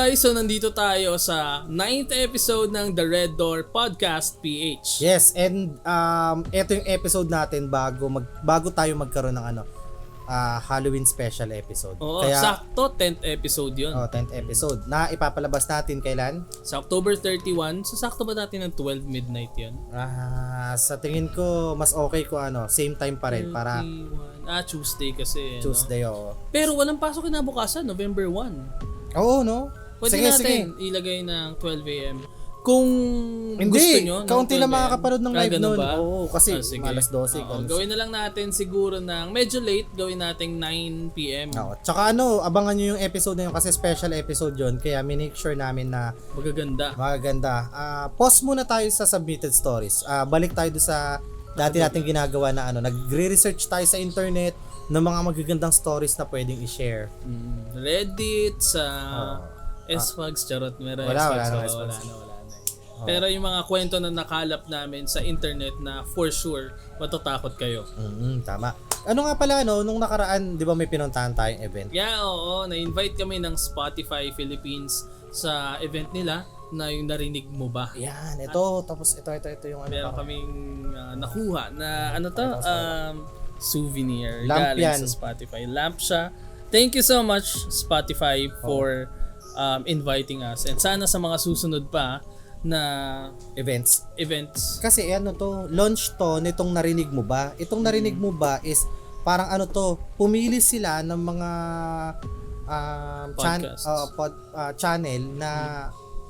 guys, so nandito tayo sa 9th episode ng The Red Door Podcast PH. Yes, and ito yung episode natin bago tayo magkaroon ng Halloween special episode. Oo, sakto 10th episode 'yon. 10th episode na ipapalabas natin kailan? Sa October 31. So sakto ba natin ng 12 midnight 'yon? Sa tingin ko mas okay ko same time pa rin para Tuesday kasi. Tuesday, Pero walang pasok kinabukasan, November 1. Oo, no? Pwede natin ilagay ng 12 a.m. Kung Hindi, gusto nyo. kaunti lang makakapanood ng live nun. Ba? Oo, kasi alas 12. Gawin na lang natin siguro ng medyo late, gawin natin 9 p.m. Oo. Tsaka abangan nyo yung episode na yun kasi special episode yun. Kaya minake sure namin na magaganda. Pause muna tayo sa submitted stories. Balik tayo sa dati natin ginagawa na nagre-research tayo sa internet ng mga magagandang stories na pwedeng i-share. Reddit, sa S-Fugs, charot. Meron S-Fugs, wala na. Pero yung mga kwento na nakalap namin sa internet na for sure, matatakot kayo. Tama. Ano nga pala, nung nakaraan, di ba may pinuntahan tayong event? Yeah, oo. Na-invite kami ng Spotify Philippines sa event nila na yung Narinig Mo Ba? Yan, ito yung meron kaming nakuha na souvenir lamp galing yan. sa Spotify. Lamp siya. Thank you so much Spotify for inviting us. And sana sa mga susunod pa na events. Kasi launch to nitong Narinig Mo Ba? Itong Narinig Mo Ba is parang pumili sila ng mga channel na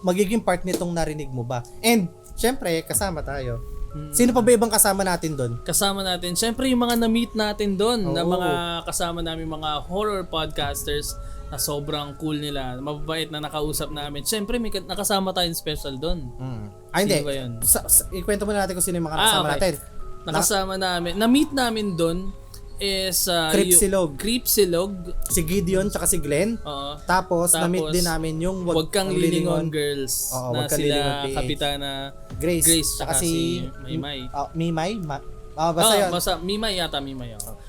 magiging part nitong Narinig Mo Ba? And syempre kasama tayo. Sino pa ba ibang kasama natin doon? Kasama natin, syempre yung mga na-meet natin doon, na mga kasama namin mga horror podcasters na sobrang cool nila, mababait na nakausap namin. Syempre may nakasama tayong special doon. Hindi. Sino ba yun? Ikwento muna natin kung sino yung mga kasama natin. Nakasama namin, na-meet namin doon is Creep Silog, si Gideon tsaka si Glenn. Tapos na-meet din namin yung Wag Kang Lilingon Girls na sila Kapitana Grace tsaka si Maymay. Mimay? Basta yun. Basta Mimay yata.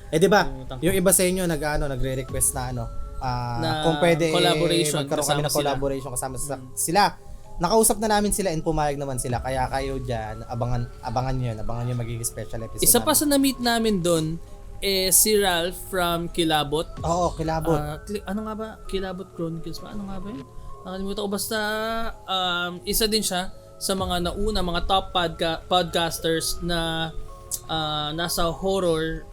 Di ba? Yung iba sa inyo nagre-request na kung pwede magkaroon kami ng collaboration kasama sila. Nakausap na namin sila and pumayag naman sila. Kaya kayo dyan, abangan nyo yun magiging special episode. Isa pa sa na-meet namin doon si Ralph from Kilabot. Oo, Kilabot. Ano nga ba? Kilabot Chronicles ba? Ano nga ba yun? Nakalimutan ko. Basta isa din siya sa mga nauna, mga top podcasters na nasa horror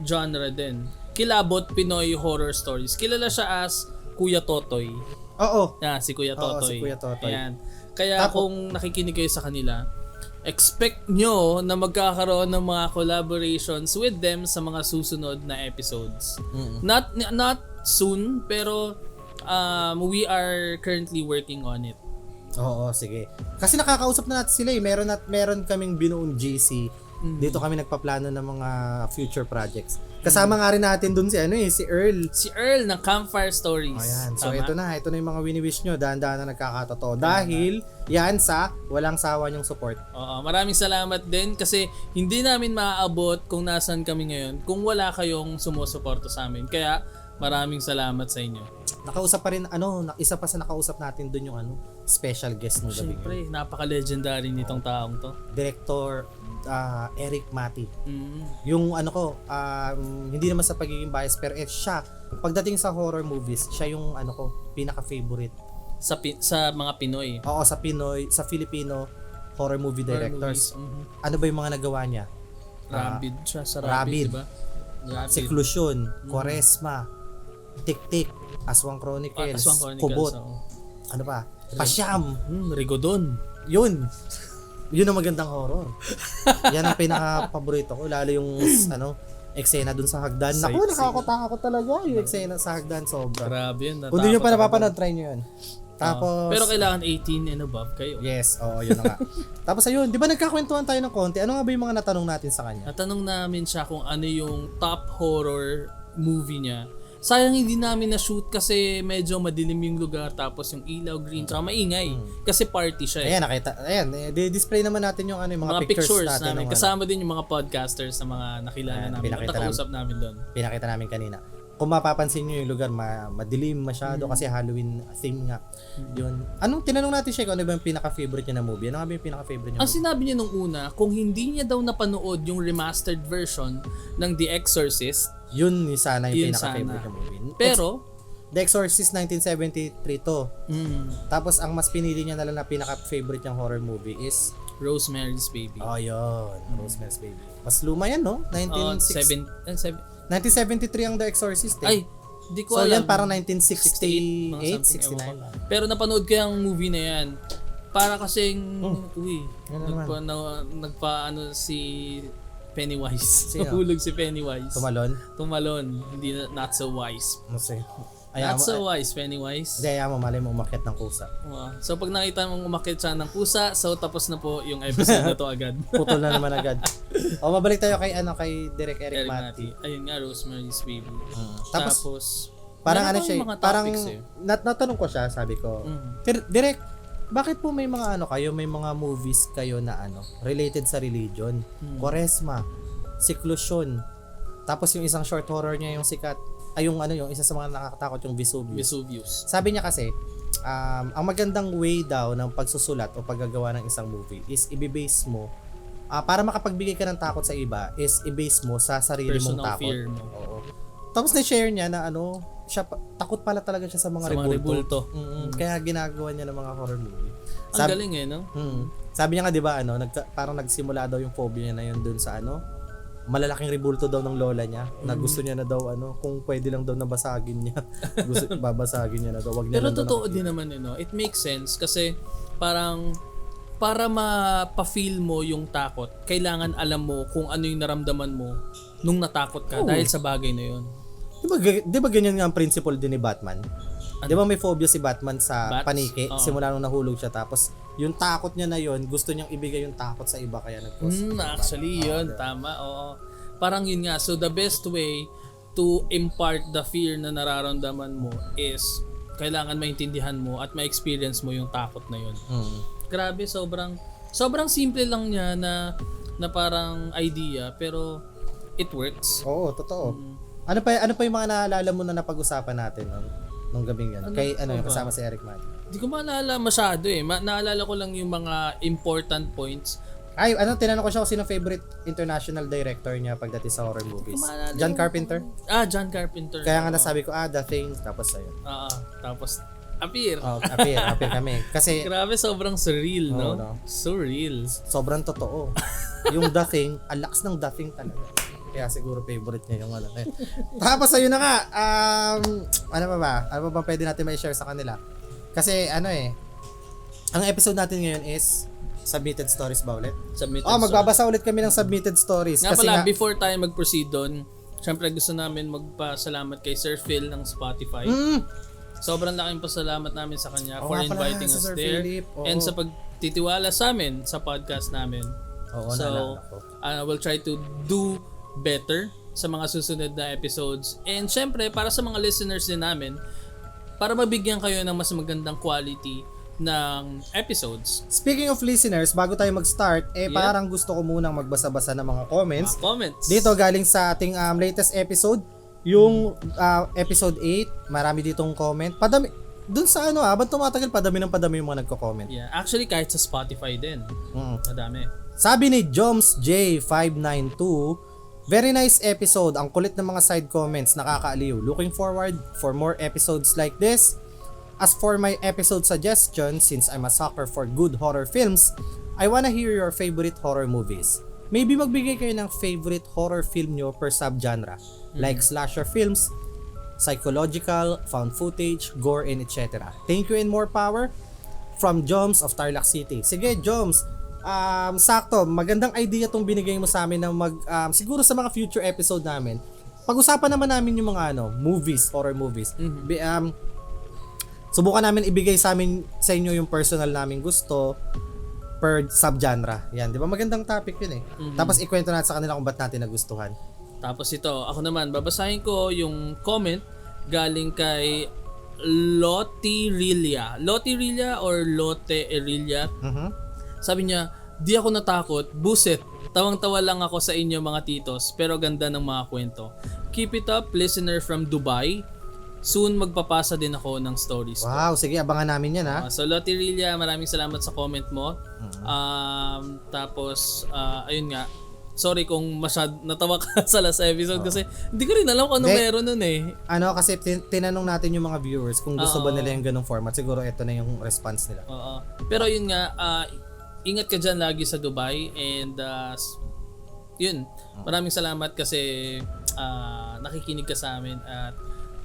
genre din. Kilabot Pinoy Horror Stories. Kilala siya as Kuya Totoy. Oo. Si Kuya Totoy. Si Kuya Totoy. Ayan. Kaya kung nakikinig kayo sa kanila, expect nyo na magkakaroon ng mga collaborations with them sa mga susunod na episodes. Not soon, pero we are currently working on it. Oo, sige. Kasi nakakausap na natin sila meron kaming binuong GC. Dito kami nagpaplano ng mga future projects. Kasama nga rin natin dun si Earl. Si Earl ng Campfire Stories. Ayan. So ito na yung mga wini-wish nyo. Dahan-dahan na nagkakatotoo. Dahil yan sa walang sawa nyong support. Oo, maraming salamat din kasi hindi namin maaabot kung nasan kami ngayon kung wala kayong sumusuporta sa amin. Kaya maraming salamat sa inyo. Nakausap pa rin, isa pa sa nakausap natin dun yung special guest ng gabi. Siyempre, napaka-legendary nitong taong to. Director Eric Mati. Yung hindi naman sa pagiging bias pero siya, pagdating sa horror movies, siya yung pinaka-favorite. Sa mga Pinoy. Oo, sa Pinoy, sa Filipino horror movie directors. Ano ba yung mga nagawa niya? Rabid siya sa Rabid, diba? Seclusion, Quaresma, Tik-Tik, Aswang Chronicles, Kubot. Ano pa? Pasyam, Rigodon. Yun ang magandang horror. Yan ang pinaka-paborito ko, lalo yung eksena dun sa hagdan. Naku, nakakatakot talaga yung eksena sa hagdan, sobra. Grabe yun. Kung di nyo pa napapanood, try nyo yun. Tapos, pero kailangan 18 and above kayo. Yes, yun na nga. Tapos ayun, di ba nagkakwentuhan tayo ng konti? Ano nga ba yung mga natanong natin sa kanya? Natanong namin siya kung ano yung top horror movie niya. Sayang hindi namin na-shoot kasi medyo madilim yung lugar tapos yung ilaw green tsaka maingay. Kasi party siya eh. Ayan, nakita. Ayan, display naman natin yung yung mga pictures natin. Namin. Kasama din yung mga podcasters na mga nakilala namin. Nakausap namin doon. Pinakita namin kanina. kung mapapansin nyo yung lugar, madilim masyado kasi Halloween theme nga. Yun. Anong tinanong natin siya kung ano ba yung pinaka-favorite niya na movie? Ano nga ba yung pinaka-favorite niya? Ang sinabi niya nung una, kung hindi niya daw napanood yung remastered version ng The Exorcist, Yun sana yung Yun pinaka-favorite sana. niya movie. pero The Exorcist 1973 to. Tapos ang mas pinili niya na lang na pinaka-favorite niyang horror movie is Rosemary's Baby. oh yun, Rosemary's Baby. Mas luma yan, no? 1973 ang The Exorcist eh. Ay, di ko So alam. yan parang 68, 1968, mga something, 69. ewan ko. Pero napanood ko yung movie na yan. Para kasing, Yan na nagpa si Pennywise. Sino? Nahulog si Pennywise. Tumalon. Hindi not so wise. Masay. Not so wise, Pennywise. Hindi, ayaw mo, malay mo umakyat ng kusa. So pag nakita mong umakyat siya ng kusa, so tapos na po yung episode na to agad. Putol na naman agad. O, mabalik tayo kay Direk Eric Eric Mati. Mati. Ayun nga, Rosemary's Baby. Tapos, parang meron ano pang siya, mga parang topics eh. natanong ko siya, sabi ko, Direk, bakit po may mga may mga movies kayo na related sa religion? Quaresma, Seclusion, tapos yung isang short horror niya yung sikat, yung isa sa mga nakakatakot yung Vesuvius. Sabi niya kasi, ang magandang way daw ng pagsusulat o paggagawa ng isang movie is i-base mo, para makapagbigay ka ng takot sa iba, is i-base mo sa sarili mong Personal takot. fear mo. Oo. Tapos na-share niya na takot pala talaga siya sa mga rebulto. Kaya ginagawa niya ng mga horror movie. Ang galing eh, no? Sabi niya nga 'di ba parang nagsimula daw yung phobia niya na yun dun sa malalaking rebulto daw ng lola niya na gusto niya na daw kung pwede lang daw nabasagin niya. Gusto babasagin niya na daw, wag niya Pero lang daw totoo din naman it makes sense kasi parang para mapa-feel mo yung takot, kailangan alam mo kung ano yung naramdaman mo nung natakot ka dahil sa bagay na yun. Di ba ganyan nga ang principle din ni Batman? Di ba may phobia si Batman sa Bats? paniki? Oo. Simula nung nahulog siya, tapos yung takot niya na yun, gusto niyang ibigay yung takot sa iba, kaya nag-cause. Actually, yun. Tama. Oo. Parang yun nga. So, the best way to impart the fear na nararamdaman mo is kailangan maintindihan mo at ma-experience mo yung takot na yun. Grabe, sobrang simple lang niya na parang idea, pero it works. Oo, totoo. Ano pa yung mga naalala mo na napag-usapan natin nung gabing yan? Kay kasama si Eric Mati. Hindi ko maalala masyado eh. Naalala ko lang yung mga important points. Ay, tinanong ko siya kung sino favorite international director niya pagdating sa horror movies. John Carpenter. John Carpenter. Kaya nga nasabi ko, The Thing, tapos ayun. Tapos appear. Appear kami. Kasi grabe, sobrang surreal, no? no? Surreal. Sobrang totoo. Yung The Thing, alakas ng The Thing talaga. Kaya siguro favorite niya yung Tapos ayun na nga, ano pa ba pwede natin ma-share sa kanila? Kasi ang episode natin ngayon is submitted stories ba ulit? Magbabasa ulit kami ng submitted stories. Nga kasi pala, before tayo mag-proceed doon, syempre gusto namin magpasalamat kay Sir Phil ng Spotify. Sobrang laking pasalamat namin sa kanya for inviting us there and sa pagtitiwala sa amin sa podcast namin. So, we'll try to do better sa mga susunod na episodes. And syempre, para sa mga listeners din namin, para mabigyan kayo ng mas magandang quality ng episodes. Speaking of listeners, bago tayo mag-start, parang gusto ko munang magbasa-basa ng mga comments. Dito galing sa ating latest episode, yung episode 8, marami ditong comment. Padami, dun sa habang tumatagal, padami yung mga nagko-comment. Yeah, actually kahit sa Spotify din. Madami. Sabi ni Joms J592, very nice episode. Ang kulit ng mga side comments, nakakaaliw. Looking forward for more episodes like this. As for my episode suggestion, since I'm a sucker for good horror films, I wanna hear your favorite horror movies. Maybe magbigay kayo ng favorite horror film nyo per subgenre, like slasher films, psychological, found footage, gore, and etc. Thank you and more power from Joms of Tarlac City. Sige, Joms, sakto, magandang idea tong binigay mo sa amin na siguro sa mga future episode namin, pag-usapan naman namin yung mga movies, horror movies. Subukan namin ibigay sa inyo yung personal naming gusto per subgenre. Yan, 'di ba? Magandang topic 'yun eh. Tapos ikwento natin sa kanila kung ba't natin nagustuhan. Tapos ito, ako naman babasahin ko yung comment galing kay Lotirelia. Lotirelia or Loterelia. Sabi niya, "Di ako natakot, buset. Tawang-tawa lang ako sa inyo mga titos, pero ganda ng mga kwento. Keep it up, listener from Dubai. Soon magpapasa din ako ng stories ko. Wow, sige, abangan namin yan ha. So Lottie Rilia, maraming salamat sa comment mo. Tapos, ayun nga, sorry kung natawa ka sa last episode kasi hindi ko rin alam kung ano meron nun eh. Ano, kasi tinanong natin yung mga viewers kung gusto ba nila yung ganung format. Siguro ito na yung response nila. Oo. Pero yun nga, ingat ka dyan lagi sa Dubai and yun, maraming salamat kasi nakikinig ka sa amin at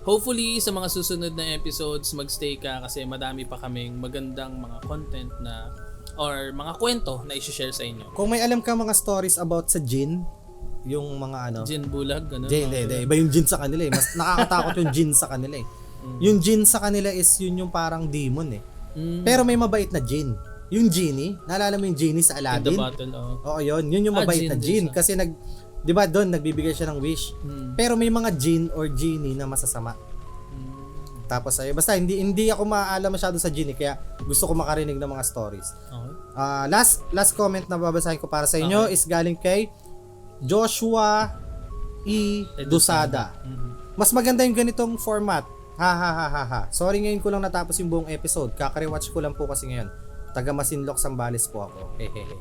hopefully sa mga susunod na episodes magstay ka kasi madami pa kaming magandang mga content na or mga kwento na i-share sa inyo. Kung may alam ka mga stories about sa jinn, yung mga ano, Jinn bulag, gano'n. Hindi. Iba yung jinn sa kanila eh. Mas nakakatakot yung jinn sa kanila eh. Yung jinn sa kanila is yun yung parang demon eh. Pero may mabait na jinn. Yung genie, naalala mo yung genie sa In the Aladdin? battle, Oo, yun yung mabait na jinn. Kasi di ba doon nagbibigay siya ng wish. Pero may mga jinn or genie na masasama. Tapos ay basta hindi ako maaalam masyado sa genie kaya gusto ko makarinig ng mga stories. Okay. Last comment na babasahin ko para sa inyo is galing kay Joshua E. Dusada. Mas maganda yung ganitong format. Ha. Sorry ngayon ko lang natapos yung buong episode. Kakare-watch ko lang po kasi ngayon. Taga Masinloc, Sambales po ako. Hehehe.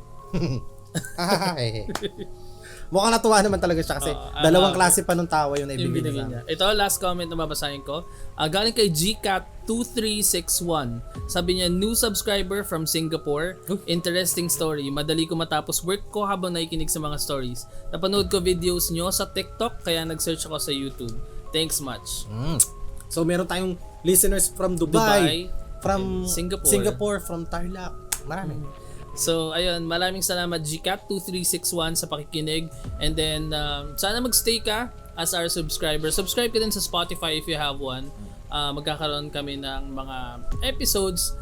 Mukhang natuwa naman talaga siya kasi dalawang klase pa nung tawa yung naibigay niya. Ito, last comment na babasahin ko. Galing kay GCat2361. Sabi niya, new subscriber from Singapore. Interesting story. Madali ko matapos work ko habang nakikinig sa mga stories. Napanood ko videos nyo sa TikTok kaya nag-search ako sa YouTube. Thanks much. So meron tayong listeners from Dubai from Singapore, from Tarlac. Marami. So, ayun, maraming salamat GCat2361 sa pakikinig. And then, sana magstay ka as our subscriber. Subscribe ka din sa Spotify if you have one. Magkakaroon kami ng mga episodes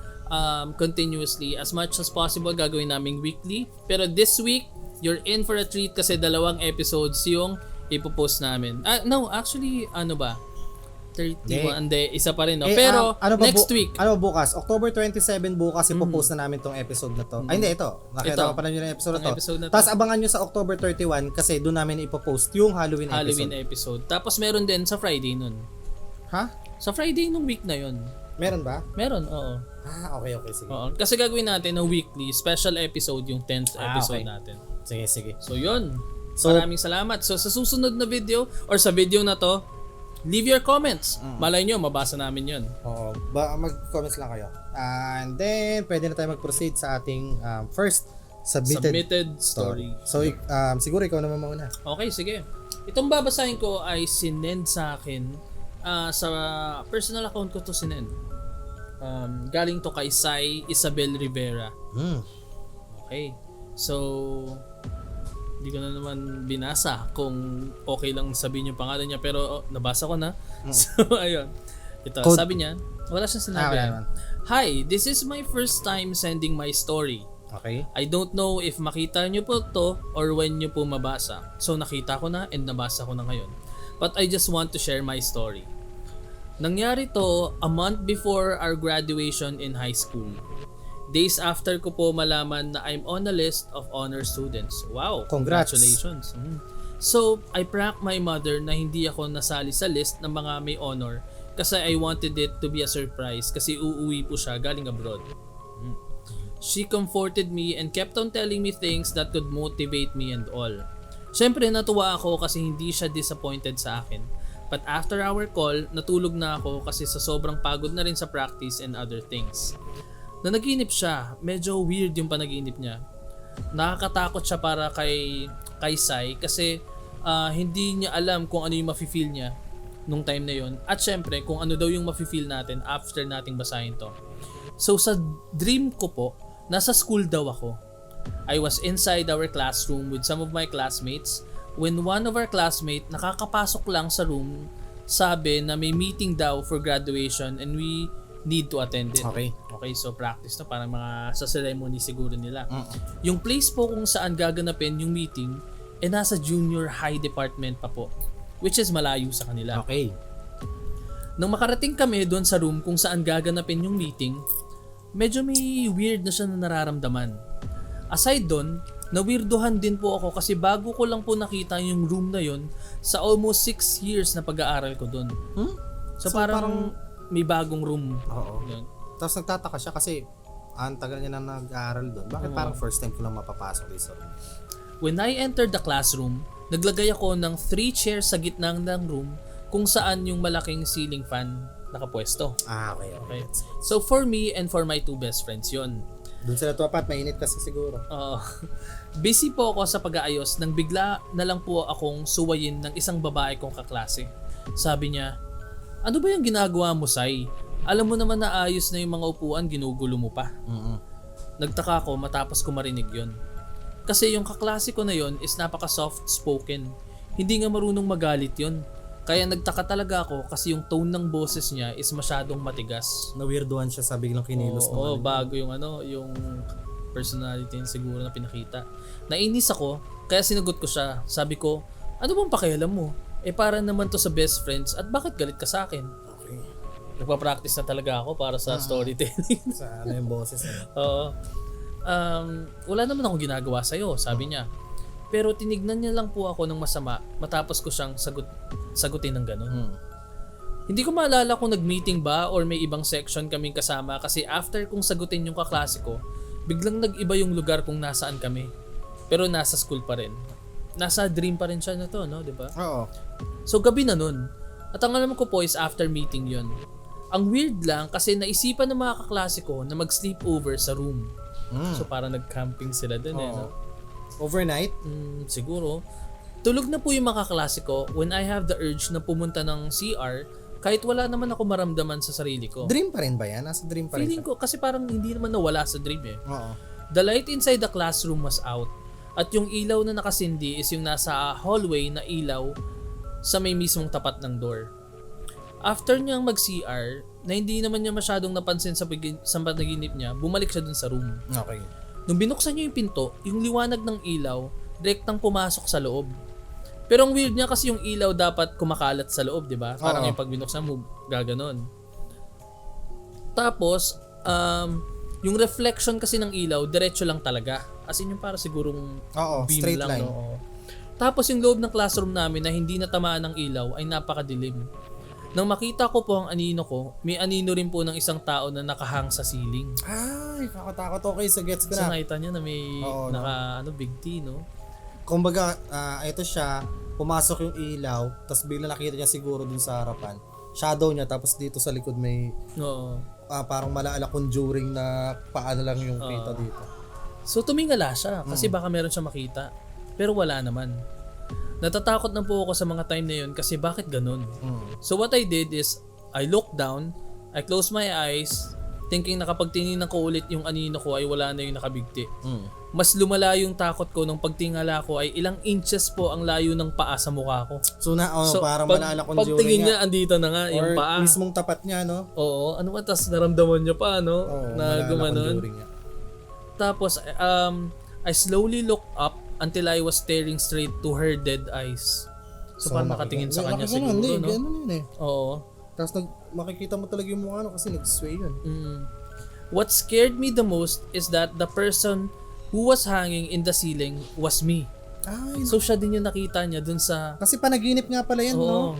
continuously. As much as possible, gagawin namin weekly. Pero this week, you're in for a treat kasi 2 episodes yung ipopost namin. No, actually, ano ba? 31, hindi, isa pa rin, no? Pero, next week. Bukas? October 27 bukas, ipopost na namin tong episode na to. Ay, hindi, ito. Nakita ko pa lang yung episode na to. Tapos abangan nyo sa October 31 kasi doon namin ipopost yung Halloween episode. Tapos meron din sa Friday nun. Ha? Sa Friday nung week na yun. Meron ba? Meron, oo. Okay, sige. Oo. Kasi gagawin natin ng weekly special episode yung 10th episode natin. Sige. So, yun. Maraming salamat. So, sa susunod na video or sa video na to, leave your comments. Malay nyo, mabasa namin yun. Oo. Mag-comments lang kayo. And then, pwede na tayo mag-proceed sa ating first submitted story. So, siguro ikaw naman mauna. Okay, sige. Itong babasahin ko ay sinend sa akin. Sa personal account ko to sinend. Galing to kay Sai Isabel Rivera. Okay. So, hindi ko na naman binasa kung okay lang sabihin yung pangalan niya pero nabasa ko na. So ayun. Ito, sabi niya, wala siyang sinabi. Hi, this is my first time sending my story. Okay. I don't know if makita niyo po to or when niyo po mabasa. So nakita ko na and nabasa ko na ngayon. But I just want to share my story. Nangyari to a month before our graduation in high school. Days after ko po malaman na I'm on a list of honor students. Wow, Congrats. Congratulations. So, I pranked my mother na hindi ako nasali sa list ng mga may honor kasi I wanted it to be a surprise kasi uuwi po siya galing abroad. She comforted me and kept on telling me things that could motivate me and all. Siyempre natuwa ako kasi hindi siya disappointed sa akin. But after our call, natulog na ako kasi sa sobrang pagod na rin sa practice and other things. Na naginip siya, medyo weird yung panaginip niya. Nakakatakot siya para kay Sai kasi hindi niya alam kung ano yung mafe-feel niya nung time na yon. At syempre, kung ano daw yung mafe-feel natin after nating basahin to. So sa dream ko po, nasa school daw ako. I was inside our classroom with some of my classmates when one of our classmates nakakapasok lang sa room, sabi na may meeting daw for graduation and we need to attend it. Okay, so practice na parang mga sa ceremony siguro nila. Yung place po kung saan gaganapin yung meeting nasa junior high department pa po, which is malayo sa kanila. Okay. Nung makarating kami doon sa room kung saan gaganapin yung meeting, medyo may weird na siya na nararamdaman. Aside doon, nawirduhan din po ako kasi bago ko lang po nakita yung room na yon sa almost 6 years na pag-aaral ko doon. So, parang may bagong room. Oo. Yun. Tapos nagtataka siya kasi ang tagal niya na nag-aaral doon. Bakit parang first time ko lang mapapasok dito sa room? When I entered the classroom, naglagay ako ng 3 chairs sa gitna ng room kung saan yung malaking ceiling fan nakapwesto. Okay. Okay. So for me and for my 2 best friends yon. Doon sila tuwapat, mainit kasi siguro. Busy po ako sa pag-aayos nang bigla na lang po akong suwayin ng isang babae kong kaklase. Sabi niya, "Ano ba yung ginagawa mo, Sai? Alam mo naman na ayos na yung mga upuan, ginugulo mo pa." Nagtaka ako matapos ko marinig yon. Kasi yung kaklase ko na yon is napaka soft spoken. Hindi nga marunong magalit yon. Kaya nagtaka talaga ako kasi yung tone ng boses niya is masyadong matigas. Na-weirdohan siya sa biglang kinilos Oo, bago yung yung personality niya siguro na pinakita. Nainis ako, kaya sinagot ko siya. Sabi ko, "Ano bang pakialam mo? Para naman to sa best friends at bakit galit ka sa akin?" Okay. Nagpa-practice na talaga ako para sa storytelling. Sa yung boses. Oo. Wala naman akong ginagawa sa'yo, sabi niya. Pero tinignan niya lang po ako ng masama matapos ko siyang sagutin ng gano'n. Hindi ko maalala kung nag-meeting ba or may ibang section kaming kasama kasi after kong sagutin yung kaklase ko, biglang nag-iba yung lugar kung nasaan kami. Pero nasa school pa rin. Nasa dream pa rin siya na to, no? Diba? Oo. So gabi na nun. At ang alam ko po is after meeting yon. Ang weird lang kasi naisipan ng mga kaklase ko na mag-sleep over sa room. So parang nag-camping sila dun no? Overnight? Siguro. Tulog na po yung mga kaklase ko when I have the urge na pumunta ng CR kahit wala naman ako maramdaman sa sarili ko. Dream pa rin ba yan? Nasa dream pa rin Feeling ko kasi parang hindi naman nawala sa dream Oo. The light inside the classroom was out at yung ilaw na nakasindi is yung nasa hallway na ilaw sa may mismong tapat ng door. After niyang mag-CR, na hindi naman niya masyadong napansin sa panaginip niya, bumalik siya dun sa room. Okay. Nung binuksan niya yung pinto, yung liwanag ng ilaw, direktang pumasok sa loob. Pero ang weird niya kasi yung ilaw dapat kumakalat sa loob, di ba? Parang yung pag binuksan mo, gaganon. Tapos, yung reflection kasi ng ilaw, diretso lang talaga. As in yung para sigurong beam straight lang. line. No? Tapos yung loob ng classroom namin na hindi natamaan ng ilaw ay napakadilim. Nang makita ko po ang anino ko, may anino rin po ng isang tao na nakahang sa ceiling. Ay, kakatakot. Okay, so gets ko So na. nakita niya na may big T, no? Kumbaga, ito siya, pumasok yung ilaw, tapos bigla nakita niya siguro dun sa harapan. Shadow niya, tapos dito sa likod may parang malaala conjuring na paano lang yung kita dito. So tumingala siya kasi baka meron siya makita. Pero wala naman. Natatakot na po ako sa mga time na yun kasi bakit ganun? So what I did is, I looked down, I closed my eyes, thinking na kapag tinignan ko ulit yung anino ko ay wala na yung nakabigti. Mas lumala yung takot ko nung pagtingala ko ay ilang inches po ang layo ng paa sa mukha ko. So parang malaala conjuring pagtingin niya, andito na nga yung paa. Or mismong tapat niya, no? Oo, ano ba, tas naramdaman niya pa, no? Na gumanon. Tapos, I slowly looked up until I was staring straight to her dead eyes. So parang nakatingin sa kanya siguro, no? Ganun yun Oo. Tapos makikita mo talaga yung mukha, no? Kasi nag-sway yun. What scared me the most is that the person who was hanging in the ceiling was me. Ay, So siya din yung nakita niya dun sa... kasi panaginip nga pala yan, no?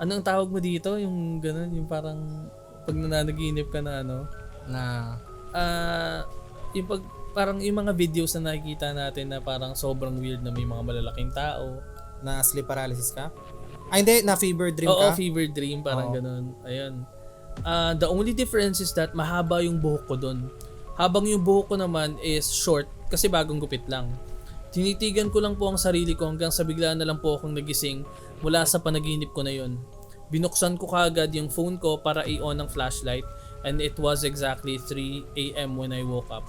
Anong tawag mo dito? Yung ganun, yung parang pag nananaginip ka na yung pag parang yung mga videos na nakikita natin na parang sobrang weird na may mga malalaking tao. Na sleep paralysis ka? Ay, hindi. Na fever dream ka? Oo, fever dream. Parang ganun. Ayun. The only difference is that mahaba yung buhok ko dun. Habang yung buhok ko naman is short kasi bagong gupit lang. Tinitigan ko lang po ang sarili ko hanggang sa bigla na lang po akong nagising mula sa panaginip ko na yun. Binuksan ko kaagad yung phone ko para i-on ang flashlight and it was exactly 3 a.m. when I woke up.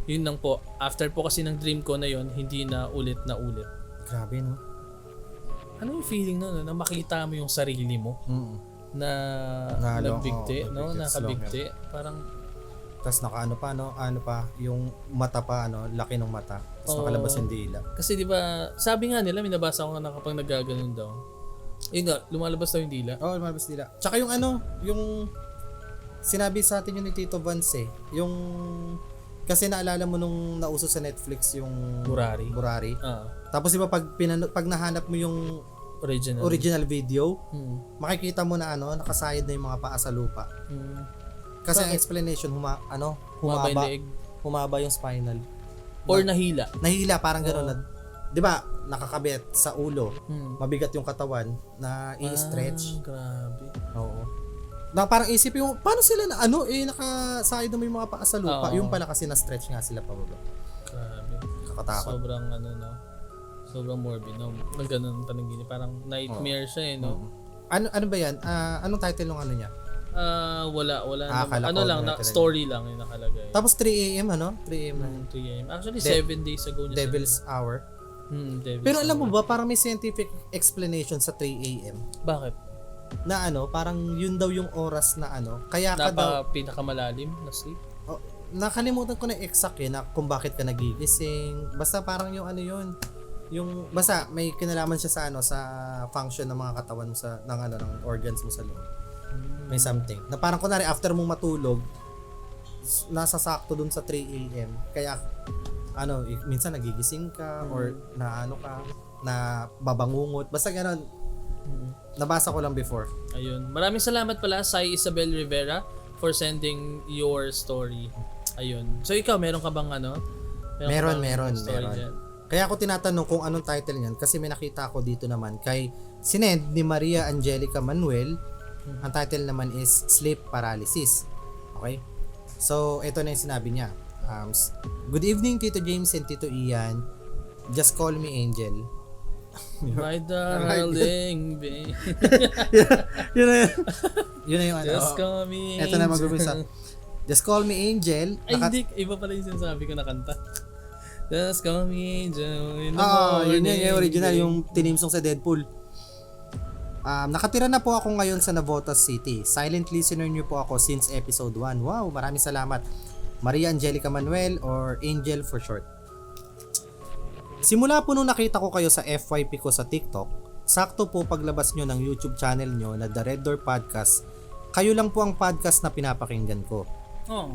Yun lang po. After po kasi ng dream ko na yun, hindi na ulit. Grabe, no? Ano yung feeling nun? Na makita mo yung sarili mo? Na nabigti, no? Nakabigti. Parang... Tapos nakaano pa, no? Ano pa? Yung mata pa, ano? Laki ng mata. Tapos nakalabas yung dila. Kasi di ba sabi nga nila, may nabasa ko na kapag nagaganon daw. Yun nga, lumalabas daw yung dila. Oo, lumalabas dila. Tsaka yung ano, yung... Sinabi sa atin yun ni Tito Vance, yung... Kasi naalala mo nung nauso sa Netflix yung Burari. Ah, Tapos di ba pag nahanap mo yung original video, makikita mo na nakasayad na yung mga paa sa lupa. Kasi ang explanation humaba yung leeg. humaba yung spinal. Or nahila. Nahila parang gano'n na, 'di ba? Nakakabit sa ulo. Mabigat yung katawan na i-stretch. Grabe. Oo. Na parang isip yung paano sila na nakasayad na may mga paa sa lupa. Yung pala kasi na-stretch nga sila pababa. Grabe. Kakatakot. Sobrang sobrang morbid, no? Ganun talagang parang nightmare siya, no? Ano ba 'yan? Anong title ng niya? Wala akala ko story lang yung nakalagay. Tapos 3 AM 3 AM na. 3 AM. Actually 7 days ago niya. Devil's Hour. Devil's Pero alam mo Hour. ba parang may scientific explanation sa 3 AM? Bakit? Na parang yun daw yung oras na kaya ka daw Pinakamalalim na sleep. nakalimutan ko na exact na kung bakit ka nagigising. Basta parang yung yun. Yung basta may kinalaman siya sa sa function ng mga katawan mo ng organs mo sa loob. May something. Na parang kunwari after mong matulog, nasa sakto dun sa 3 AM. Kaya minsan nagigising ka or na babangungot. Basta gano'n. Nabasa ko lang before. Ayun. Maraming salamat pala Sai Isabel Rivera for sending your story. Ayun. So ikaw, meron ka bang Meron. dyan? Kaya ako tinatanong kung anong title niyan kasi may nakita ako dito naman kay sinend ni Maria Angelica Manuel. Ang title naman is Sleep Paralysis. Okay? So, ito na yung sinabi niya. Good evening, Tito James and Tito Ian. Just call me Angel. My darling, babe. Yun na yung Just call me Angel. Ito na mag-umpisa. Just call me Angel. Ay, hindi. Iba pala yung sinasabi ko na kanta. Just call me Angel. Yun yung original. Yung tinimsong sa Deadpool. Nakatira na po ako ngayon sa Navotas City. Silent listener niyo po ako since episode 1. Wow, maraming salamat. Maria Angelica Manuel or Angel for short. Simula po nung nakita ko kayo sa FYP ko sa TikTok, sakto po paglabas nyo ng YouTube channel nyo na The Red Door Podcast, kayo lang po ang podcast na pinapakinggan ko. Oh.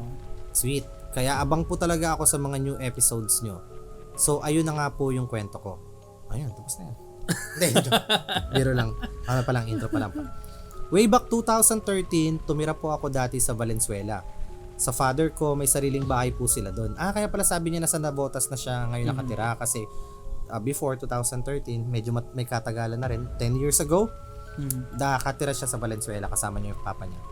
Sweet. Kaya abang po talaga ako sa mga new episodes nyo. So, ayun na nga po yung kwento ko. Ayun, tapos na yan. Hindi, biro lang. Palang intro pa lang. Way back 2013, tumira po ako dati sa Valenzuela. Sa father ko, may sariling bahay po sila doon. Kaya pala sabi niya nasa Navotas na siya ngayon nakatira kasi before 2013, medyo may katagalan na rin. 10 years ago, nakatira siya sa Valenzuela kasama niya yung papa niya.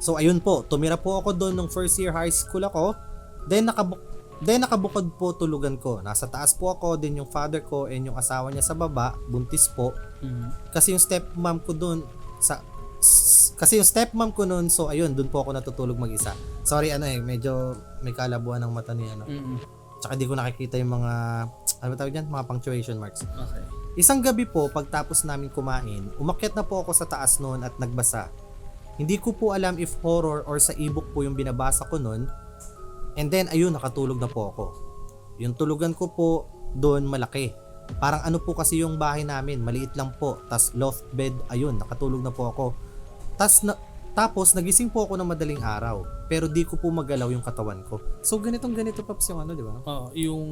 So ayun po, tumira po ako doon nung first year high school ako. Then nakabukod po tulugan ko. Nasa taas po ako, din yung father ko and yung asawa niya sa baba, buntis po. Kasi yung stepmom ko doon noon, so ayun, doon po ako natutulog mag-isa. Sorry, medyo may kalabuan ng mata ni Tsaka di ko nakikita yung mga mga punctuation marks. Okay. Isang gabi po, pagtapos namin kumain, umakyat na po ako sa taas noon at nagbasa. Hindi ko po alam if horror or sa ebook po yung binabasa ko noon. And then, ayun, nakatulog na po ako. Yung tulugan ko po doon malaki. Parang po kasi yung bahay namin, maliit lang po. Tas loft bed, ayun, nakatulog na po ako. Tapos, nagising po ako ng madaling araw. Pero di ko po magalaw yung katawan ko. So, ganito Paps yung di ba? Oo, yung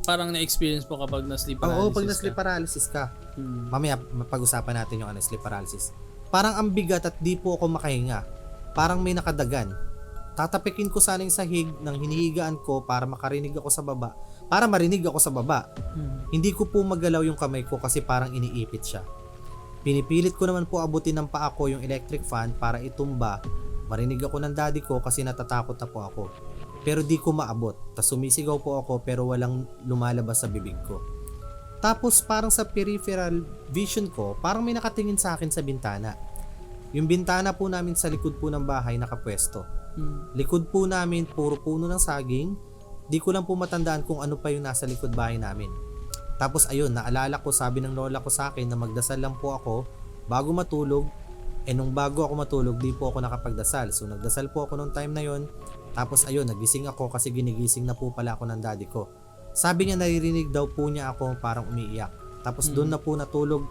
parang na-experience po kapag na-sleep paralysis. Oo, pag na-sleep paralysis ka. Mamaya, pag-usapan natin yung sleep paralysis. Parang ang bigat at di po ako makahinga. Parang may nakadagan. Tatapikin ko sana yung sahig ng hinihigaan ko para marinig ako sa baba. Hindi ko po magalaw yung kamay ko kasi parang iniipit siya. Pinipilit ko naman po abutin ng paa ko yung electric fan para itumba. Marinig ako ng daddy ko kasi natatakot na po ako. Pero di ko maabot. Tas sumisigaw po ako pero walang lumalabas sa bibig ko. Tapos parang sa peripheral vision ko, parang may nakatingin sa akin sa bintana. Yung bintana po namin sa likod po ng bahay nakapwesto. Likod po namin, puro puno ng saging. Di ko lang po matandaan kung ano pa yung nasa likod bahay namin. Tapos ayun, naalala ko, sabi ng lola ko sa akin na magdasal lang po ako bago matulog. Nung bago ako matulog, di po ako nakapagdasal. So nagdasal po ako nung time na yon. Tapos ayun, nagising ako kasi ginigising na po pala ako ng daddy ko. Sabi niya naririnig daw po niya ako parang umiiyak. Tapos doon na po natulog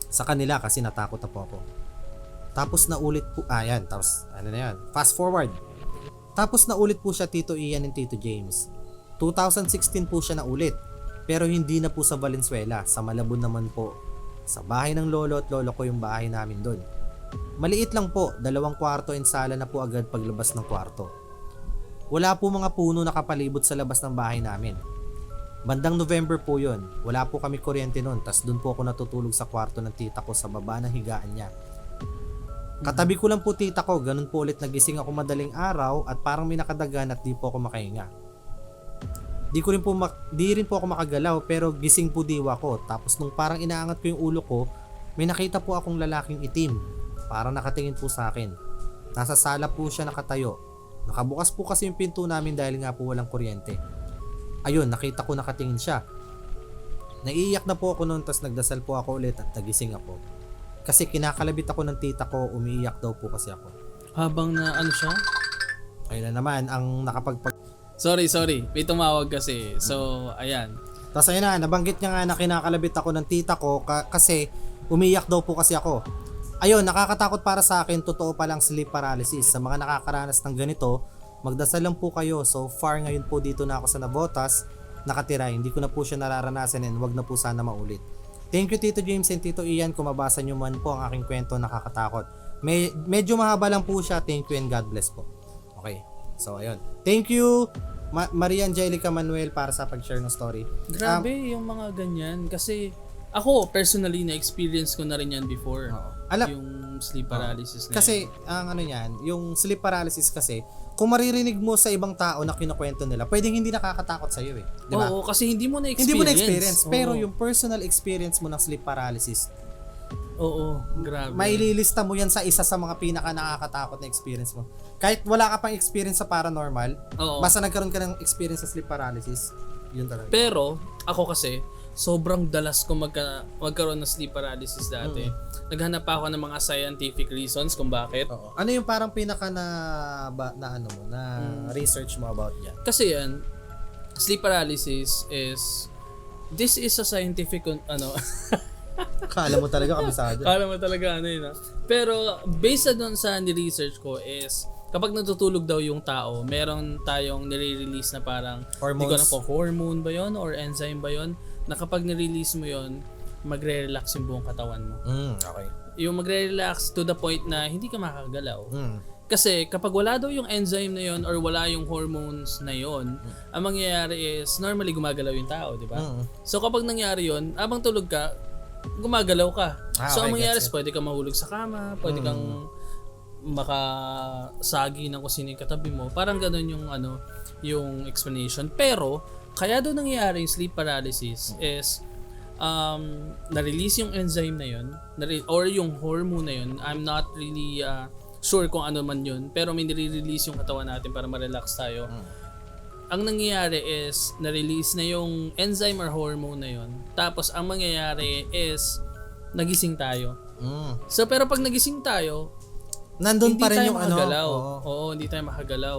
sa kanila kasi natakot na po ako. Tapos naulit po, tapos yan. Fast forward. Tapos naulit po siya Tito Ian and Tito James. 2016 po siya naulit. Pero hindi na po sa Valenzuela, sa Malabon naman po. Sa bahay ng lolo at lolo ko yung bahay namin doon. Maliit lang po, 2 kwarto and sala na po agad paglabas ng kwarto. Wala po mga puno nakapalibot sa labas ng bahay namin. Bandang November po yun, wala po kami kuryente noon, tas doon po ako natutulog sa kwarto ng tita ko sa baba ng higaan niya. Katabi ko lang po tita ko, ganun po ulit nagising ako madaling araw at parang may nakadagan at di po ako makahinga. Di rin po ako makagalaw pero gising po diwa ko. Tapos nung parang inaangat ko yung ulo ko, may nakita po akong lalaking itim. Parang nakatingin po sa akin. Nasa sala po siya nakatayo. Nakabukas po kasi yung pinto namin dahil nga po walang kuryente. Ayun, nakita ko nakatingin siya. Naiiyak na po ako noon, tas nagdasal po ako ulit at nagising ako. Kasi kinakalabit ako ng tita ko, umiiyak daw po kasi ako. Habang na ano siya? Ayun na naman, ang Sorry. May tumawag kasi. So, ayan. Tapos ayun na, nabanggit niya nga na kinakalabit ako ng tita ko kasi umiiyak daw po kasi ako. Ayun, nakakatakot para sa akin, totoo palang sleep paralysis. Sa mga nakakaranas ng ganito, magdasal lang po kayo. So far ngayon po dito na ako sa Navotas, nakatira. Hindi ko na po siya nararanasan and wag na po sana maulit. Thank you Tito James and Tito Ian kung mabasa nyo man po ang aking kwento, nakakatakot. Medyo mahaba lang po siya. Thank you and God bless po. Okay, so ayun. Thank you Maria Angelica Manuel para sa pag-share ng story. Grabe yung mga ganyan. Kasi ako personally na-experience ko na rin yan before. Yung sleep paralysis na kasi ang ano yan, yung sleep paralysis kasi kung maririnig mo sa ibang tao na kinukwento nila, pwedeng hindi nakakatakot sa iyo di ba? Oo, kasi hindi mo na-experience. Hindi mo na-experience, pero yung personal experience mo ng sleep paralysis, oo, grabe. Maililista mo yan sa isa sa mga pinaka nakakatakot na experience mo. Kahit wala ka pang experience sa paranormal, basta nagkaroon ka ng experience sa sleep paralysis, yun talaga. Pero ako kasi sobrang dalas ko magkaroon ng sleep paralysis dati. Naghanap pa ako ng mga scientific reasons kung bakit. Oo. Ano yung parang pinaka research mo about yan? Kasi yan, sleep paralysis this is a scientific Kala mo talaga kabisado. Kala mo talaga Pero based doon sa ni-research ko is kapag natutulog daw yung tao, meron tayong nire-release na parang hormones. Hindi ko na po, hormone ba yon or enzyme ba yon na kapag nirelease mo yon, magre-relax yung buong katawan mo. Okay. Yung magre-relax to the point na hindi ka makakagalaw. Kasi kapag wala daw yung enzyme na yon or wala yung hormones na yon, ang mangyayari is normally gumagalaw yung tao, di ba? So kapag nangyari yon, habang tulog ka, gumagalaw ka. So ang mangyayari is pwede kang mahulog sa kama, pwede kang makasagi ng kung sino yung katabi mo. Parang ganun yung explanation. Pero kaya doon nangyayari yung sleep paralysis is na-release yung enzyme na yun or yung hormone na yun. I'm not really sure kung ano man yun, pero may nire-release yung katawan natin para ma-relax tayo. Ang nangyayari is na-release na yung enzyme or hormone na yun. Tapos ang mangyayari is nagising tayo. So pero pag nagising tayo, nandun pa rin yung makagalaw. Oo, hindi tayo makagalaw.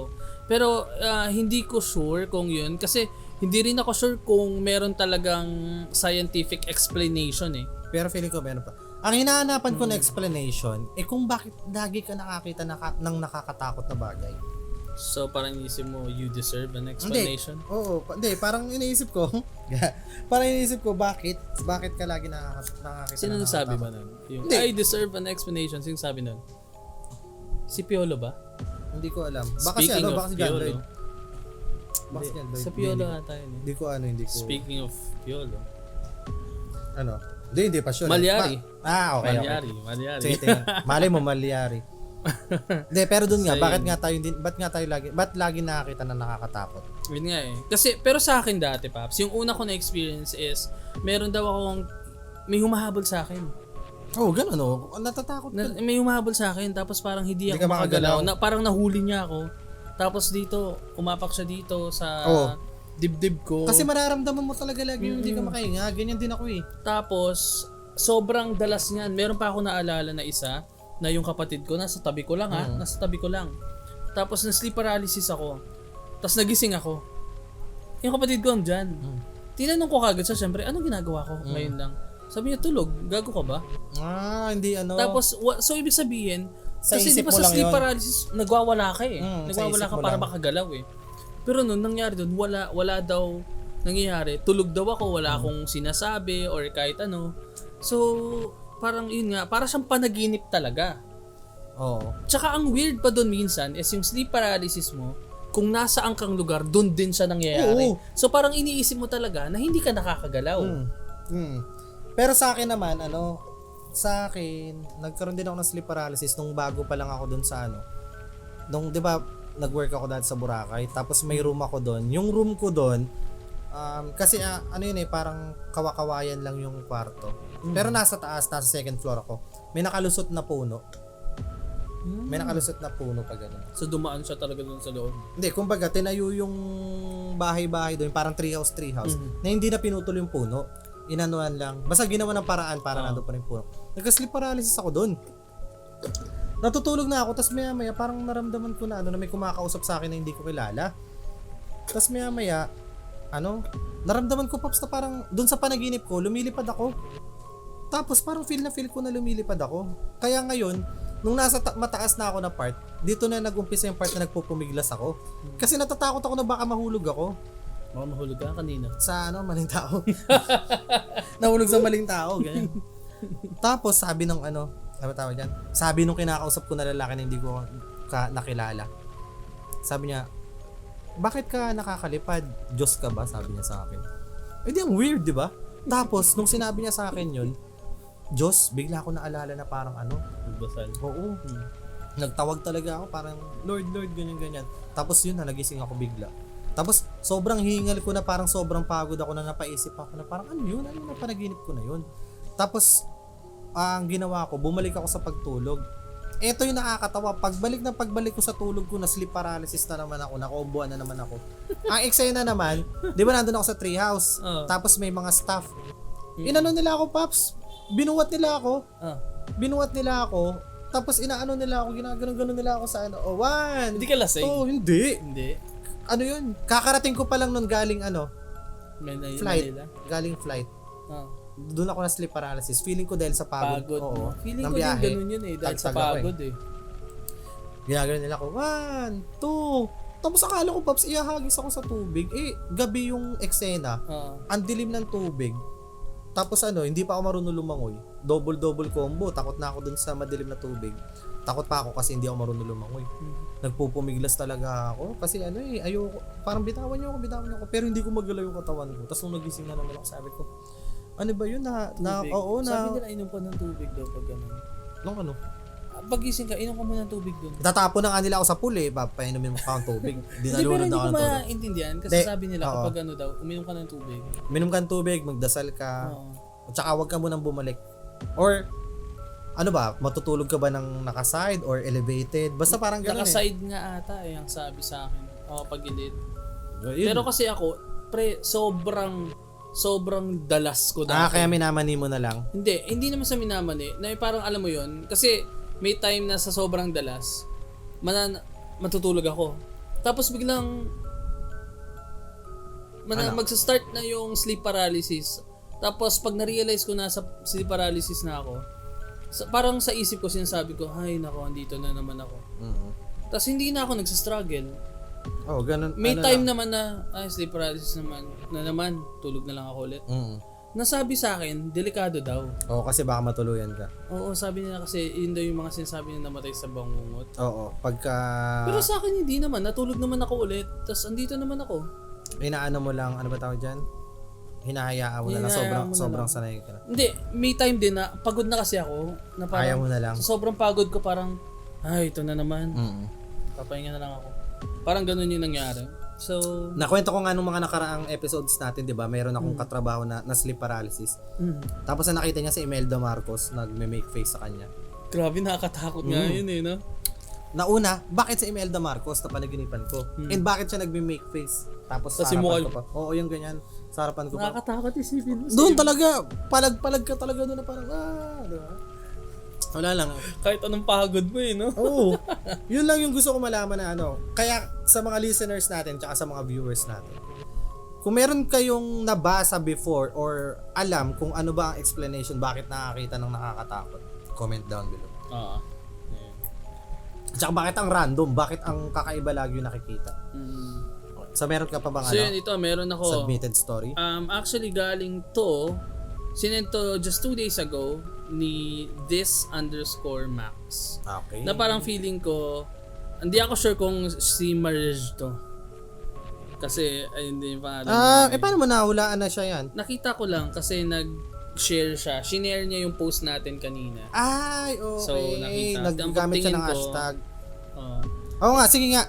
Pero hindi ko sure kung yun kasi hindi rin ako sure kung meron talagang scientific explanation Pero feeling ko meron pa. Ang hinahanapan ko na explanation kung bakit lagi ka nakakita ng nakakatakot na bagay. So parang iniisip mo you deserve an explanation? Hindi, parang iniisip ko bakit ka lagi nakakita. Sino nagsabi ba nun? Yung I deserve an explanation, sino sabi nun? Si Piolo ba? Hindi ko alam. Speaking of baka si John Lloyd. Sa Piolo ata yun. Hindi ko. Speaking of Piolo. Ano? Hindi pa sure. Malyari. Okay. Malyari. Sige, malay mo Malyari. Hindi, pero dun nga, ba't lagi nakakita na nakakatakot? Yun nga Kasi, pero sa akin dati, Paps, yung una ko na experience is, meron daw akong, may humahabol sa akin. Ganun natatakot ka. May humahabol sa akin, tapos parang hindi ako makagalaw. Parang nahuli niya ako. Tapos dito, umapak siya dito sa dibdib ko. Kasi mararamdaman mo talaga lagi hindi ka makahinga. Ganyan din ako Tapos, sobrang dalas niyan. Meron pa ako naalala na isa, na yung kapatid ko, nasa tabi ko lang nasa tabi ko lang. Tapos na-sleep paralysis ako. Tapos nagising ako. Yung kapatid ko andyan. Tinanong ko kagad siya, syempre, anong ginagawa ko ngayon lang? Sabi niya, tulog. Gago ka ba? Hindi Tapos, so ibig sabihin, Sa Kasi di isip ba mo sa lang sleep yun. paralysis, nagwawala ka eh. Sa Nagwawala isip ka mo para lang. makagalaw eh. Pero nun, nangyari dun, wala daw nangyayari. Tulog daw ako, wala akong sinasabi or kahit ano. So, parang yun nga, para siyang panaginip talaga. Oo. Tsaka ang weird pa dun minsan is yung sleep paralysis mo, kung nasaan kang lugar, dun din siya nangyayari. Oo. So parang iniisip mo talaga na hindi ka nakakagalaw. Pero sa akin naman, sa akin, nagkaroon din ako ng sleep paralysis nung bago pa lang ako dun sa nung 'di ba, nag-work ako dati sa Boracay, tapos may room ako doon. Yung room ko doon, kasi yun parang kawakawayan lang yung kwarto. Pero nasa taas, nasa second floor ako. May nakalusot na puno. May nakalusot na puno pa ganun. So dumaan siya talaga dun sa loob. Hindi, kumbaga tinayo yung bahay-bahay doon, parang treehouse na hindi na pinutol yung puno. Inanuan lang. Basta ginawa ng paraan para nandun pa rin puno. Nagka-sleep paralysis ako doon. Natutulog na ako, tas maya parang naramdaman ko na may kumakausap sa akin na hindi ko kilala. Tas maya naramdaman ko, Pops, na parang doon sa panaginip ko, lumilipad ako. Tapos parang feel ko na lumilipad ako. Kaya ngayon, nung nasa mataas na ako na part, dito na nag-umpisa yung part na nagpupumiglas ako. Kasi natatakot ako na baka mahulog ako. Baka mahulog ka kanina. Sa maling tao. Nahulog sa maling tao, ganyan. Tapos sabi ng tawag dyan? Sabi nung kinakausap ko na lalaki na hindi ko nakilala. Sabi niya, bakit ka nakakalipad? Diyos ka ba? Sabi niya sa akin. Eh di ang weird, di ba? Tapos nung sinabi niya sa akin yun, Diyos, bigla ako naalala na parang Nagbasal. Oo. Nagtawag talaga ako, parang Lord, ganyan. Tapos yun nagising ako bigla. Tapos sobrang hingal ko na, parang sobrang pagod ako na, napaisip ako na parang ano na panaginip ko na yun. Tapos ang ginawa ko, bumalik ako sa pagtulog. Ito yung nakakatawa, pagbalik ko sa tulog ko, na sleep paralysis na naman ako, nakaubuan na naman ako. Ang eksena naman, di ba nandun ako sa treehouse, tapos may mga staff. Inano nila ako, Paps, binuwat nila ako, tapos inaano nila ako, ginaganon nila ako sa one. Hindi ka lasing? Hindi. Ano yun? Kakarating ko pa lang nun galing flight. Manila? Galing flight. Doon ako na sleep paralysis. Feeling ko dahil sa pagod. Oo. Feeling ng ko din biyahe. ganun yun eh. Dahil sa Tagtag ako pagod eh. Ginagano nila ako, 1, 2. Tapos akala ko, Paps, ihahagis ako sa tubig. Gabi yung eksena. Ang dilim ng tubig. Tapos hindi pa ako marunong lumangoy. Double combo. Takot na ako dun sa madilim na tubig. Takot pa ako kasi hindi ako marunong lumangoy. Nagpupumiglas talaga ako. Kasi ayoko. Parang bitawan niyo ako. Pero hindi ko magalaw yung katawan ko. Tapos nung nagising na naman ako, sabi ko, ano ba yun Sabi nila, inom pa ng tubig daw pag gano'n. Pag-gising ka, inom ka muna ng tubig doon. Tatapon na nga nila ako sa pool painumin mo pa ang tubig. Hindi, pero hindi ko maintindihan kasi sabi nila kapag daw, uminom ka ng tubig. Uminom ka ng tubig, magdasal ka. At saka huwag ka munang bumalik. Or, matutulog ka ba ng nakaside or elevated? Basta parang gano'n Nakaside nga ata ang sabi sa akin. Pagilid. Pero kasi ako, sobrang dalas ko dati. Kaya minamani mo na lang? Hindi naman sa minamani. Na parang alam mo yun, kasi may time na sa sobrang dalas, matutulog ako. Tapos biglang magsa-start na yung sleep paralysis. Tapos pag na-realize ko na sa sleep paralysis na ako, parang sa isip ko sinasabi ko, ay nako, andito na naman ako. Tapos hindi na ako nagsa-struggle. Ganun. May time naman na sleep paralysis naman, tulog na lang ako ulit. Nasabi sa akin, delikado daw. Kasi baka matuluyan ka. Oo, sabi nila kasi yun daw yung mga sinasabi na namatay sa bangungot. Pagka... Pero sa akin hindi naman, natulog naman ako ulit, tapos andito naman ako. Inaano mo lang, ano ba tawag dyan? Hinahayaan mo na lang, sobrang sanay ka na. Hindi, may time din na pagod na kasi ako. Na parang, ayaw mo na lang. Sa sobrang pagod ko parang, ito na naman. Papahinga na lang ako. Parang ganun yung nangyari. So, nakwento ko nga nung mga nakaraang episodes natin, 'di ba? Mayroon akong katrabaho na sleep paralysis. Tapos nakita niya si Imelda Marcos, nagme-make face sa kanya. Grabe, nakakatakot nga yun no? Nauna, bakit si Imelda Marcos na panaginipan ko? And bakit siya nagme-make face? Tapos sa harapan ko pa. Oo, yung ganyan. Sa harapan ko pa. Nakakatakot isipin mo. Doon talaga, palag ka talaga doon na parang, di ba? Wala lang. Kahit anong pagod mo no? Oo. Yun lang yung gusto ko malaman na Kaya sa mga listeners natin tsaka sa mga viewers natin, kung meron kayong nabasa before or alam kung ano ba ang explanation bakit nakakita ng nakakatakot, comment down below. Tsaka bakit ang random? Bakit ang kakaiba lagi yung nakikita? So meron ka pa bang So yun, ito, meron ako. submitted story? Actually, galing to, sinend to just 2 days ago ni this_Max. Okay. Na parang feeling ko, hindi ako sure kung si Marge to. Kasi, ay, hindi pa alam. Paano mo nahulaan na siya yan? Nakita ko lang kasi nag-share siya. Shinare niya yung post natin kanina. Ay, okay. So, nakita. Naggamit siya ng Tingin ko, hashtag. Oo. Oo nga, sige nga.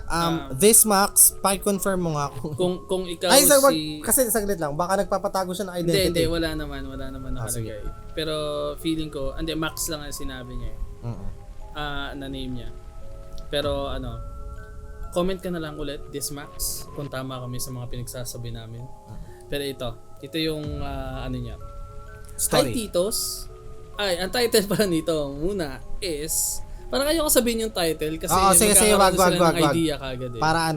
This Max, pa-confirm mo nga Kung ikaw Ay, sir, si... kasi saglit lang. Baka nagpapatago siya ng identity. Hindi, wala naman nakalagay. Pero feeling ko, hindi, Max lang ang sinabi niya eh. Na name niya. Pero comment ka na lang ulit, this Max, kung tama kami sa mga pinagsasabi namin. Pero ito yung niya. Story. Hi Titos. Ay, ang title pala nito muna is, parang ayoko sabihin yung title kasi sige, wag, ng idea kagad eh. Para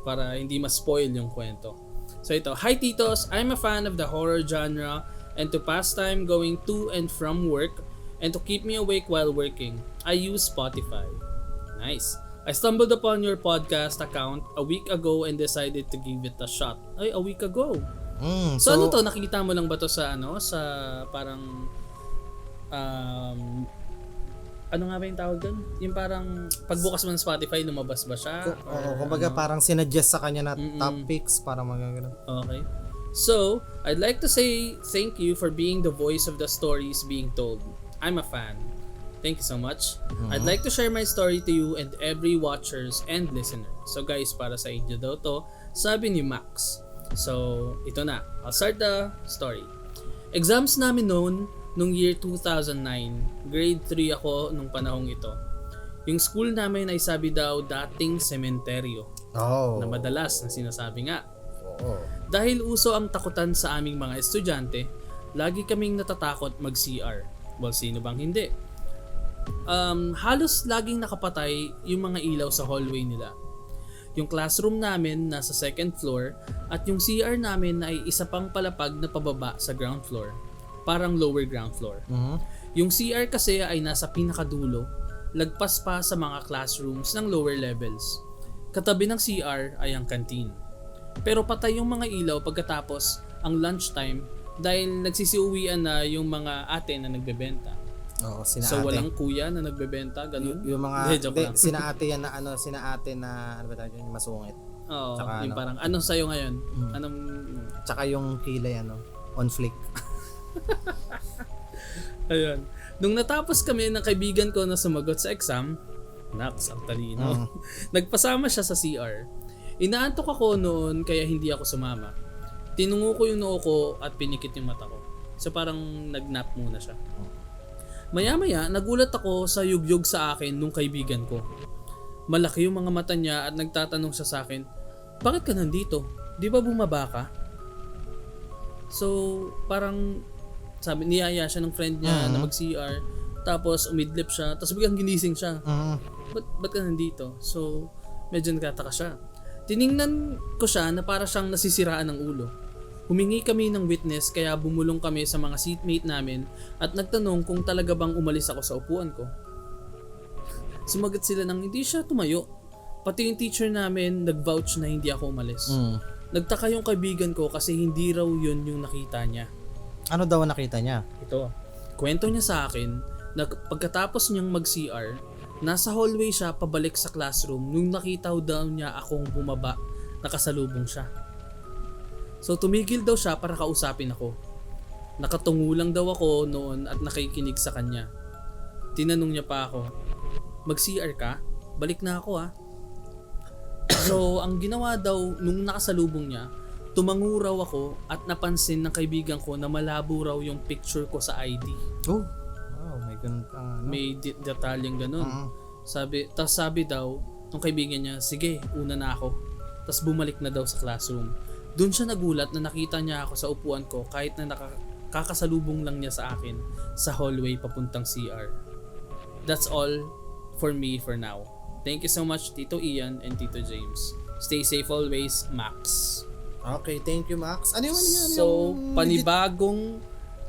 para hindi ma-spoil yung kwento. So ito, hi Titos, I'm a fan of the horror genre and to pass time going to and from work and to keep me awake while working, I use Spotify. Nice. I stumbled upon your podcast account a week ago and decided to give it a shot. Ay, a week ago. So ano to, nakikita mo lang ba to sa sa parang ano nga ba yung tawag doon? Yung parang pagbukas mo ng Spotify, lumabas ba siya? Kumbaga parang sinuggest sa kanya na topics para magagano. Okay. So, I'd like to say thank you for being the voice of the stories being told. I'm a fan. Thank you so much. I'd like to share my story to you and every watchers and listener. So guys, para sa inyo daw to, sabi ni Max. So, ito na. I'll start the story. Exams namin noon, nung year 2009. Grade 3 ako nung panahong ito. Yung school namin ay sabi daw dating sementeryo. Na madalas na sinasabi nga. Dahil uso ang takutan sa aming mga estudyante, lagi kaming natatakot mag-CR. Well, sino bang hindi? Halos laging nakapatay yung mga ilaw sa hallway nila. Yung classroom namin nasa second floor at yung CR namin ay isa pang palapag na pababa sa ground floor. Parang lower ground floor. Yung CR kasi ay nasa pinakadulo, lagpas pa sa mga classrooms ng lower levels. Katabi ng CR ay ang canteen. Pero patay yung mga ilaw pagkatapos ang lunchtime dahil nagsisiuwian na yung mga ate na nagbebenta. So walang kuya na nagbebenta, ganun? Yung mga sina ate yan na sina ate na ano ba tawag yun, masungit. Oo, yung parang anong sayo ngayon? Tsaka yung kilay on flick. Ayun. Nung natapos kami ng kaibigan ko na sumagot sa exam, Nax, ang talino. Nagpasama siya sa CR. Inaantok ako noon kaya hindi ako sumama. Tinungo ko yung noo ko at pinikit yung mata ko. So parang nag-nap muna siya. Maya-maya, nagulat ako sa yugyug sa akin nung kaibigan ko. Malaki yung mga mata niya at nagtatanong siya sa akin, "Bakit ka nandito? Di ba bumaba ka?" So, parang sabi, niyaya siya ng friend niya na mag-CR. Tapos, umidlip siya. Tapos biglang ginising siya. Ba't ka nandito? So, medyo nagtataka siya. Tiningnan ko siya na para siyang nasisiraan ng ulo. Humingi kami ng witness kaya bumulong kami sa mga seatmate namin at nagtanong kung talaga bang umalis ako sa upuan ko. Sumagot sila nang hindi siya tumayo. Pati yung teacher namin nag-vouch na hindi ako umalis. Nagtaka yung kaibigan ko kasi hindi raw yun yung nakita niya. Ano daw nakita niya? Ito. Kwento niya sa akin na pagkatapos niyang mag-CR, nasa hallway siya pabalik sa classroom nung nakita daw niya akong bumaba, nakasalubong siya. So tumigil daw siya para kausapin ako. Nakatungo lang daw ako noon at nakikinig sa kanya. Tinanong niya pa ako, "Mag-CR ka? Balik na ako ah." So ang ginawa daw nung nakasalubong niya, tumango raw ako at napansin ng kaibigan ko na malabo raw yung picture ko sa ID. Oh, wow, may ganun pa. May detalyeng ganun. Sabi daw ng kaibigan niya, "Sige, una na ako." Tapos bumalik na daw sa classroom. Doon siya nagulat na nakita niya ako sa upuan ko kahit na kakasalubong lang niya sa akin sa hallway papuntang CR. That's all for me for now. Thank you so much Tito Ian and Tito James. Stay safe always, Max. Okay, thank you Max. Ano yun? So, panibagong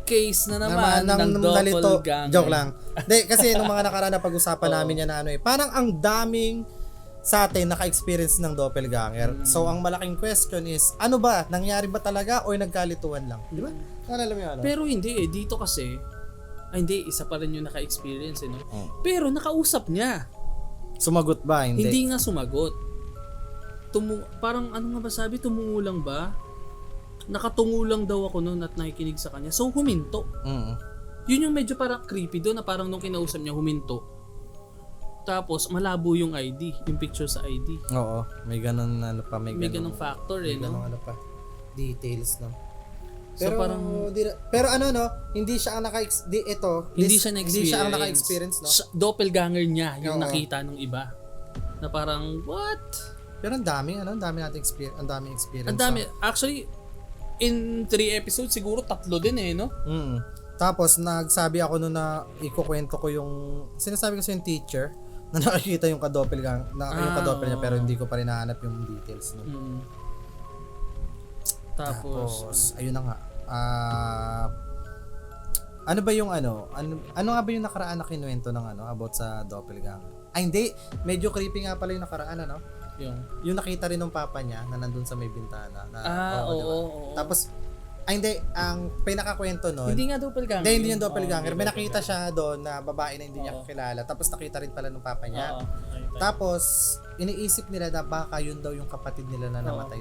case na naman ng doppelganger. Joke lang. Hindi, kasi nung mga nakaraan na pag-usapan namin yan na parang ang daming sa atin naka-experience ng doppelganger. So, ang malaking question is, ano ba? Nangyari ba talaga o nagkalituan lang? Di ba? Naalala mo yun, ano? Pero hindi dito kasi, hindi, isa pa rin yung naka-experience, no? Pero nakausap niya. Sumagot ba? Hindi nga sumagot. Parang ano nga ba sabi? Tumungo lang ba? Nakatungo lang daw ako noon at nakikinig sa kanya. So, huminto. Yun yung medyo parang creepy doon na parang nung kinausap niya, huminto. Tapos, malabo yung ID, yung picture sa ID. Oo, may ganun ano pa, may ganung factor may no? ganung ano pa, details, no? So, Pero parang, pero ano, no, hindi siya ang hindi siya na-experience. Hindi siya ang naka-experience, no? Doppelganger niya yung Oo. nakita nung iba. Na parang, what? Pero ang dami nating experience, ang daming experience. Ang dami. Actually, in 3 episodes, siguro 3 din no? Tapos, nagsabi ako noon na ikukwento ko yung, sinasabi ko sa yung teacher, na nakikita yung kadoppelganger, yung kadoppel niya, pero hindi ko pa rin nahanap yung details, no? Tapos, ayun na nga. Ano ba yung ano nga ba yung nakaraan na kinuwento ng about sa doppelganger? Ay, hindi. Medyo creepy nga pala yung nakaraan, ano? Yung nakita rin ng papa niya na nandun sa may bintana. Oo. Tapos, hindi. Ang pinakakwento nun, Hindi nga doppelganger. hindi yung doppelganger. May nakita siya doon na babae na hindi niya kakilala. Tapos nakita rin pala ng papa niya. Tapos, iniisip nila na baka yun daw yung kapatid nila na namatay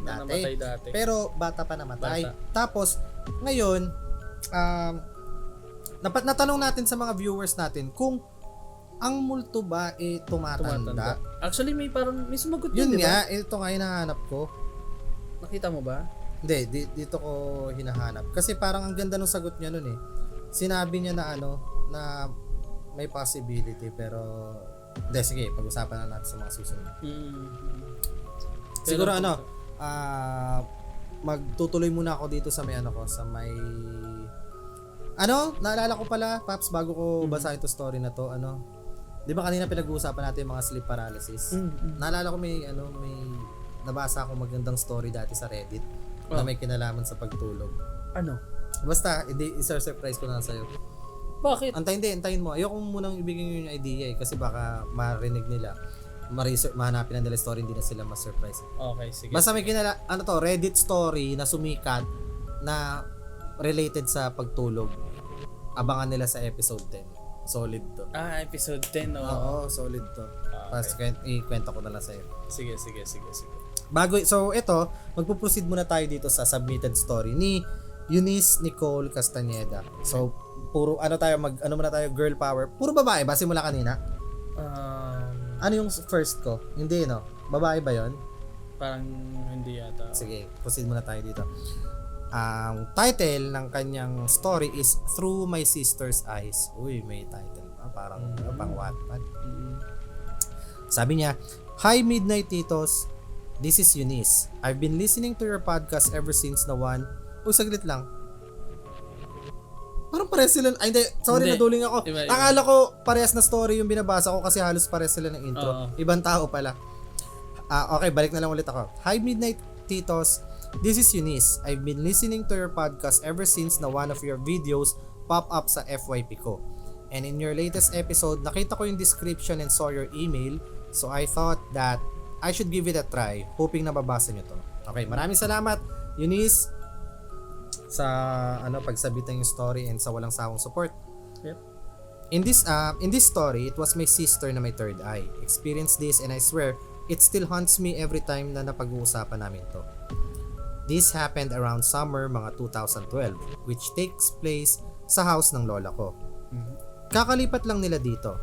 dati. Pero bata pa namatay. Tapos, ngayon, natanong natin sa mga viewers natin kung ang multo ba tumatanda. Actually, may sumagot Yun diba? nga, ito nga hinahanap ko. Nakita mo ba? Hindi, dito ko hinahanap. Kasi parang ang ganda ng sagot niya nun eh. Sinabi niya na na may possibility, pero hindi, sige, pag-usapan na natin sa mga susunod. Siguro magtutuloy muna ako dito sa may naalala ko pala, Paps, bago ko basahin to story na to, di ba kanina pinag-uusapan natin yung mga sleep paralysis? Naalala ko may nabasa ako magandang story dati sa Reddit na may kinalaman sa pagtulog. Ano? Basta, i-surprise ko na sa'yo. Bakit? Antayin mo. Ayoko munang ibigay yung idea kasi baka marinig nila. Mahanapin na nila story, hindi na sila ma-surprise. Okay, sige. Basta may Reddit story na sumikat na related sa pagtulog. Abangan nila sa episode 10. Solid to. Episode 10, no? Oo, solid to. Tapos ikwento ko na lang sa'yo. Sige. So ito, magpo-proceed muna tayo dito sa submitted story ni Eunice Nicole Castañeda. So, puro muna tayo, girl power. Puro babae ba simula kanina? Ano yung first ko? Hindi, no? Babae ba 'yon? Parang hindi yata. Sige, proceed muna tayo dito. Ang title ng kanyang story is Through My Sister's Eyes. Uy, may title pa. Parang pang Wattpad. Sabi niya, "Hi Midnight Titos. This is Eunice. I've been listening to your podcast ever since the one..." Saglit lang. Parang parehas sila. Ay, hindi. Sorry, naduling ako. Iba. Akala ko parehas na story yung binabasa ko kasi halos parehas sila ng intro. Ibang tao pala. Okay, balik na lang ulit ako. Hi Midnight Titos. This is Eunice. I've been listening to your podcast ever since na one of your videos pop up sa FYP ko. And in your latest episode, nakita ko yung description and saw your email. So I thought that I should give it a try, hoping na babasa nyo to. Okay, maraming salamat, Eunice, sa pagsabitan yung story and sa walang sawang support. Yep. In this story, it was my sister na may third eye. Experienced this and I swear, it still haunts me every time na napag-uusapan namin to. This happened around summer mga 2012, which takes place sa house ng lola ko. Kakalipat lang nila dito.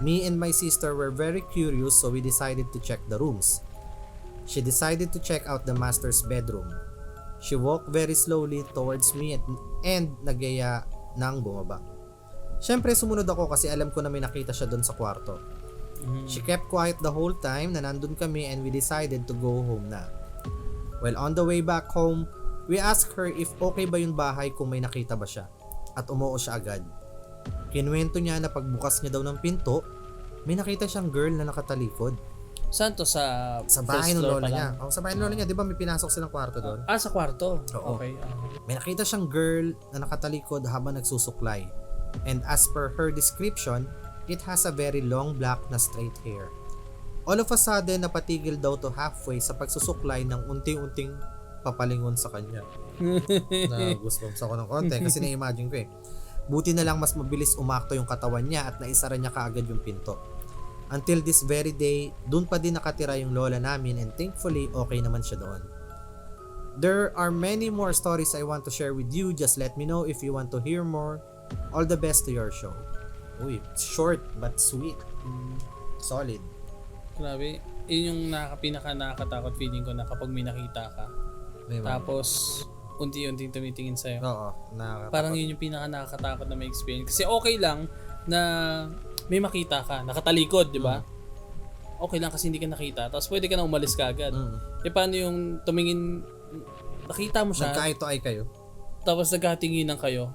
Me and my sister were very curious, so we decided to check the rooms. She decided to check out the master's bedroom. She walked very slowly towards me and nagyaya nang bumaba. Siyempre sumunod ako kasi alam ko na may nakita siya doon sa kwarto. She kept quiet the whole time na nandun kami and we decided to go home na. Well, on the way back home, we asked her if okay ba yung bahay kung may nakita ba siya. At umuo siya agad. Kinuwento niya na pagbukas niya daw ng pinto, may nakita siyang girl na nakatalikod. Saan to? Sa bahay first ng floor lola pa niya. lang? Sa bahay ng lola niya, 'di ba may pinasok silang kwarto doon? Sa kwarto. Oo. Okay. May nakita siyang girl na nakatalikod habang nagsusuklay. And as per her description, it has a very long black na straight hair. All of a sudden, napatigil daw to halfway sa pagsusuklay ng unti-unting papalingon sa kanya. Na goosebumps ako ng konti kasi na-imagine ko eh. Buti na lang mas mabilis umakto yung katawan niya at naisara niya kaagad yung pinto. Until this very day, dun pa din nakatira yung lola namin and thankfully okay naman siya doon. There are many more stories I want to share with you. Just let me know if you want to hear more. All the best to your show. Uy, short but sweet. Solid. Grabe. Yun yung pinaka-nakakatakot feeling ko na kapag may nakita ka. Tapos, unti-unting tumitingin sa'yo. Oo. Parang yun yung pinaka-nakakatakot na may experience. Kasi okay lang na may makita ka, nakatalikod, di ba? Okay lang kasi hindi ka nakita. Tapos pwede ka na umalis ka agad. Eh paano yung tumingin, nakita mo siya. Nagka-eye-to-eye kayo. Tapos nagkatinginan kayo.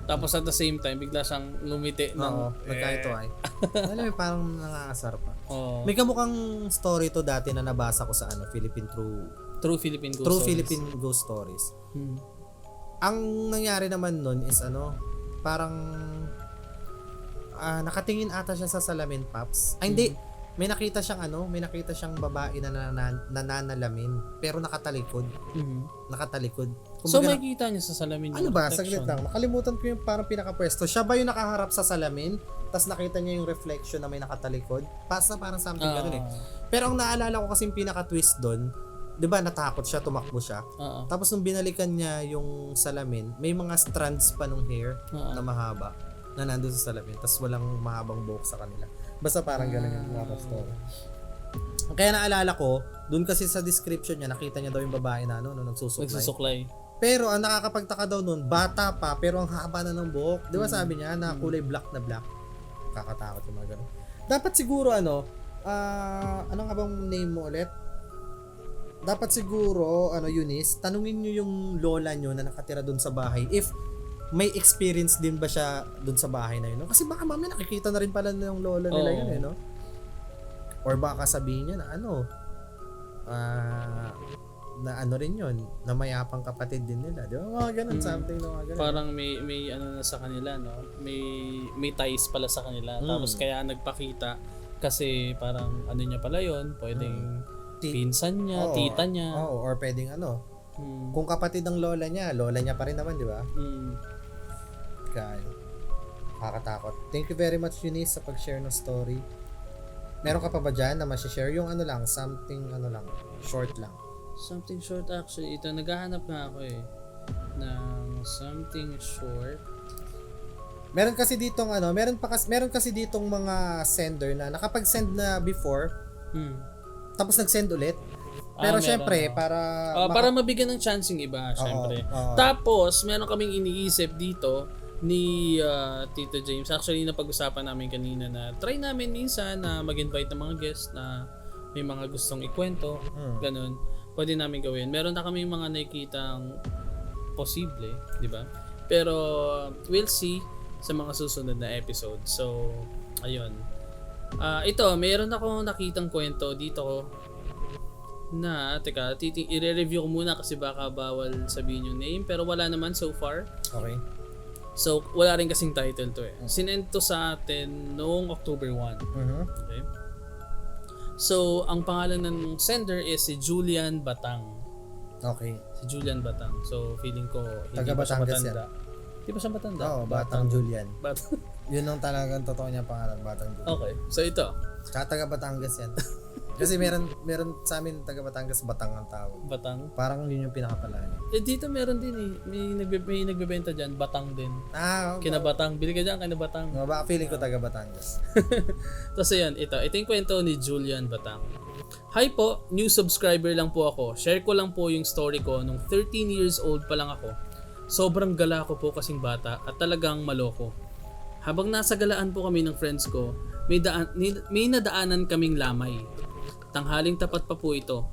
Tapos at the same time, bigla siyang lumiti. Oo, nagka-eye-to-eye. Alam mo, parang nangangasar pa. Oh. May kamukhang story to dati na nabasa ko sa Philippine Philippine Ghost True Stories. Philippine Ghost Stories. Ang nangyari naman nun is parang nakatingin ata siya sa salamin, Paps. Hindi. May nakita siyang babae na nananalamin pero nakatalikod. Nakatalikod. So makikita niya sa salamin yung Saglit lang. Makalimutan ko yung parang pinakapwesto. Siya ba yung nakaharap sa salamin? Tapos nakita niya yung reflection na may nakatalikod? Parang something ganun eh. Pero ang naalala ko kasi yung pinaka-twist doon, 'di ba natakot siya, tumakbo siya. Tapos nung binalikan niya yung salamin, may mga strands pa nung hair na mahaba na nandun sa salamin. Tapos walang mahabang buhok sa kanila. Basta parang ganun yung mga story. Kaya naalala ko, dun kasi sa description niya, nakita niya daw yung babae na nagsusuklay. Pero ang nakakapagtaka daw nun, bata pa, pero ang haba na ng buhok. Di ba sabi niya, na kulay black na black. Kakatakot yung mga ganun. Dapat siguro ano nga bang name mo ulit? Dapat siguro, Eunice, tanungin niyo yung lola niyo na nakatira dun sa bahay if may experience din ba siya dun sa bahay na yun, no? Kasi baka mamaya nakikita na rin pala ng lola nila yun, eh, no? Or baka sabihin niya na na rin yun, na mayapang kapatid din nila, di ba? Mga ganun, something na mga ganun. Parang may na sa kanila, no? May ties pala sa kanila. Tapos kaya nagpakita kasi parang niya pala yun, pwedeng pinsan niya, tita niya. Or pwedeng kung kapatid ng lola niya pa rin naman, di ba? Kaya, nakakatakot. Thank you very much, Eunice, sa pag-share ng story. Meron ka pa ba dyan na masishare? Yung something short lang. Something short actually. Ito, naghahanap nga ako ng something short. Meron kasi ditong mga sender na nakapag-send na before, tapos nag-send ulit. Pero syempre, para mabigyan ng chance yung iba, syempre. Tapos, meron kaming iniisip dito ni Tito James. Actually, napag-usapan namin kanina na try namin minsan na mag-invite ng mga guests na may mga gustong ikwento. Ganun. Pwede namin gawin. Meron na kaming mga nakikitang posible, di ba? Pero, we'll see sa mga susunod na episode. So, ayun. Ito, meron akong nakitang kwento dito na, teka, i-review ko muna kasi baka bawal sabihin yung name, pero wala naman so far. Okay. So, wala rin kasing title to eh. Sinend to sa atin noong October 1. Okay. So, ang pangalan ng sender is si Julian Batang. Okay. Si Julian Batang. So, feeling ko hindi Taga pa siya Batangas matanda. Hindi pa siya matanda. Oo, Batang Julian. Batang. Yun ang talagang totoo niya pangalan, Batang Julian. Okay. So, ito. Tsaka taga Batangas yan. Kasi meron sa amin taga Batangas, Batang ang tawag. Batang. Parang yun yung pinakapalayan. Dito meron din eh. May nagbebenta dyan. Batang din. Okay. Kinabatang. Bili ka dyan, kinabatang. Baka feeling ko taga Batangas. Tapos ayan, ito yung kwento ni Julian Batang. Hi po, new subscriber lang po ako. Share ko lang po yung story ko nung 13 years old pa lang ako. Sobrang gala ko po kasing bata at talagang maloko. Habang nasa galaan po kami ng friends ko, may nadaanan kaming lamay. Tanghaling tapat pa po ito.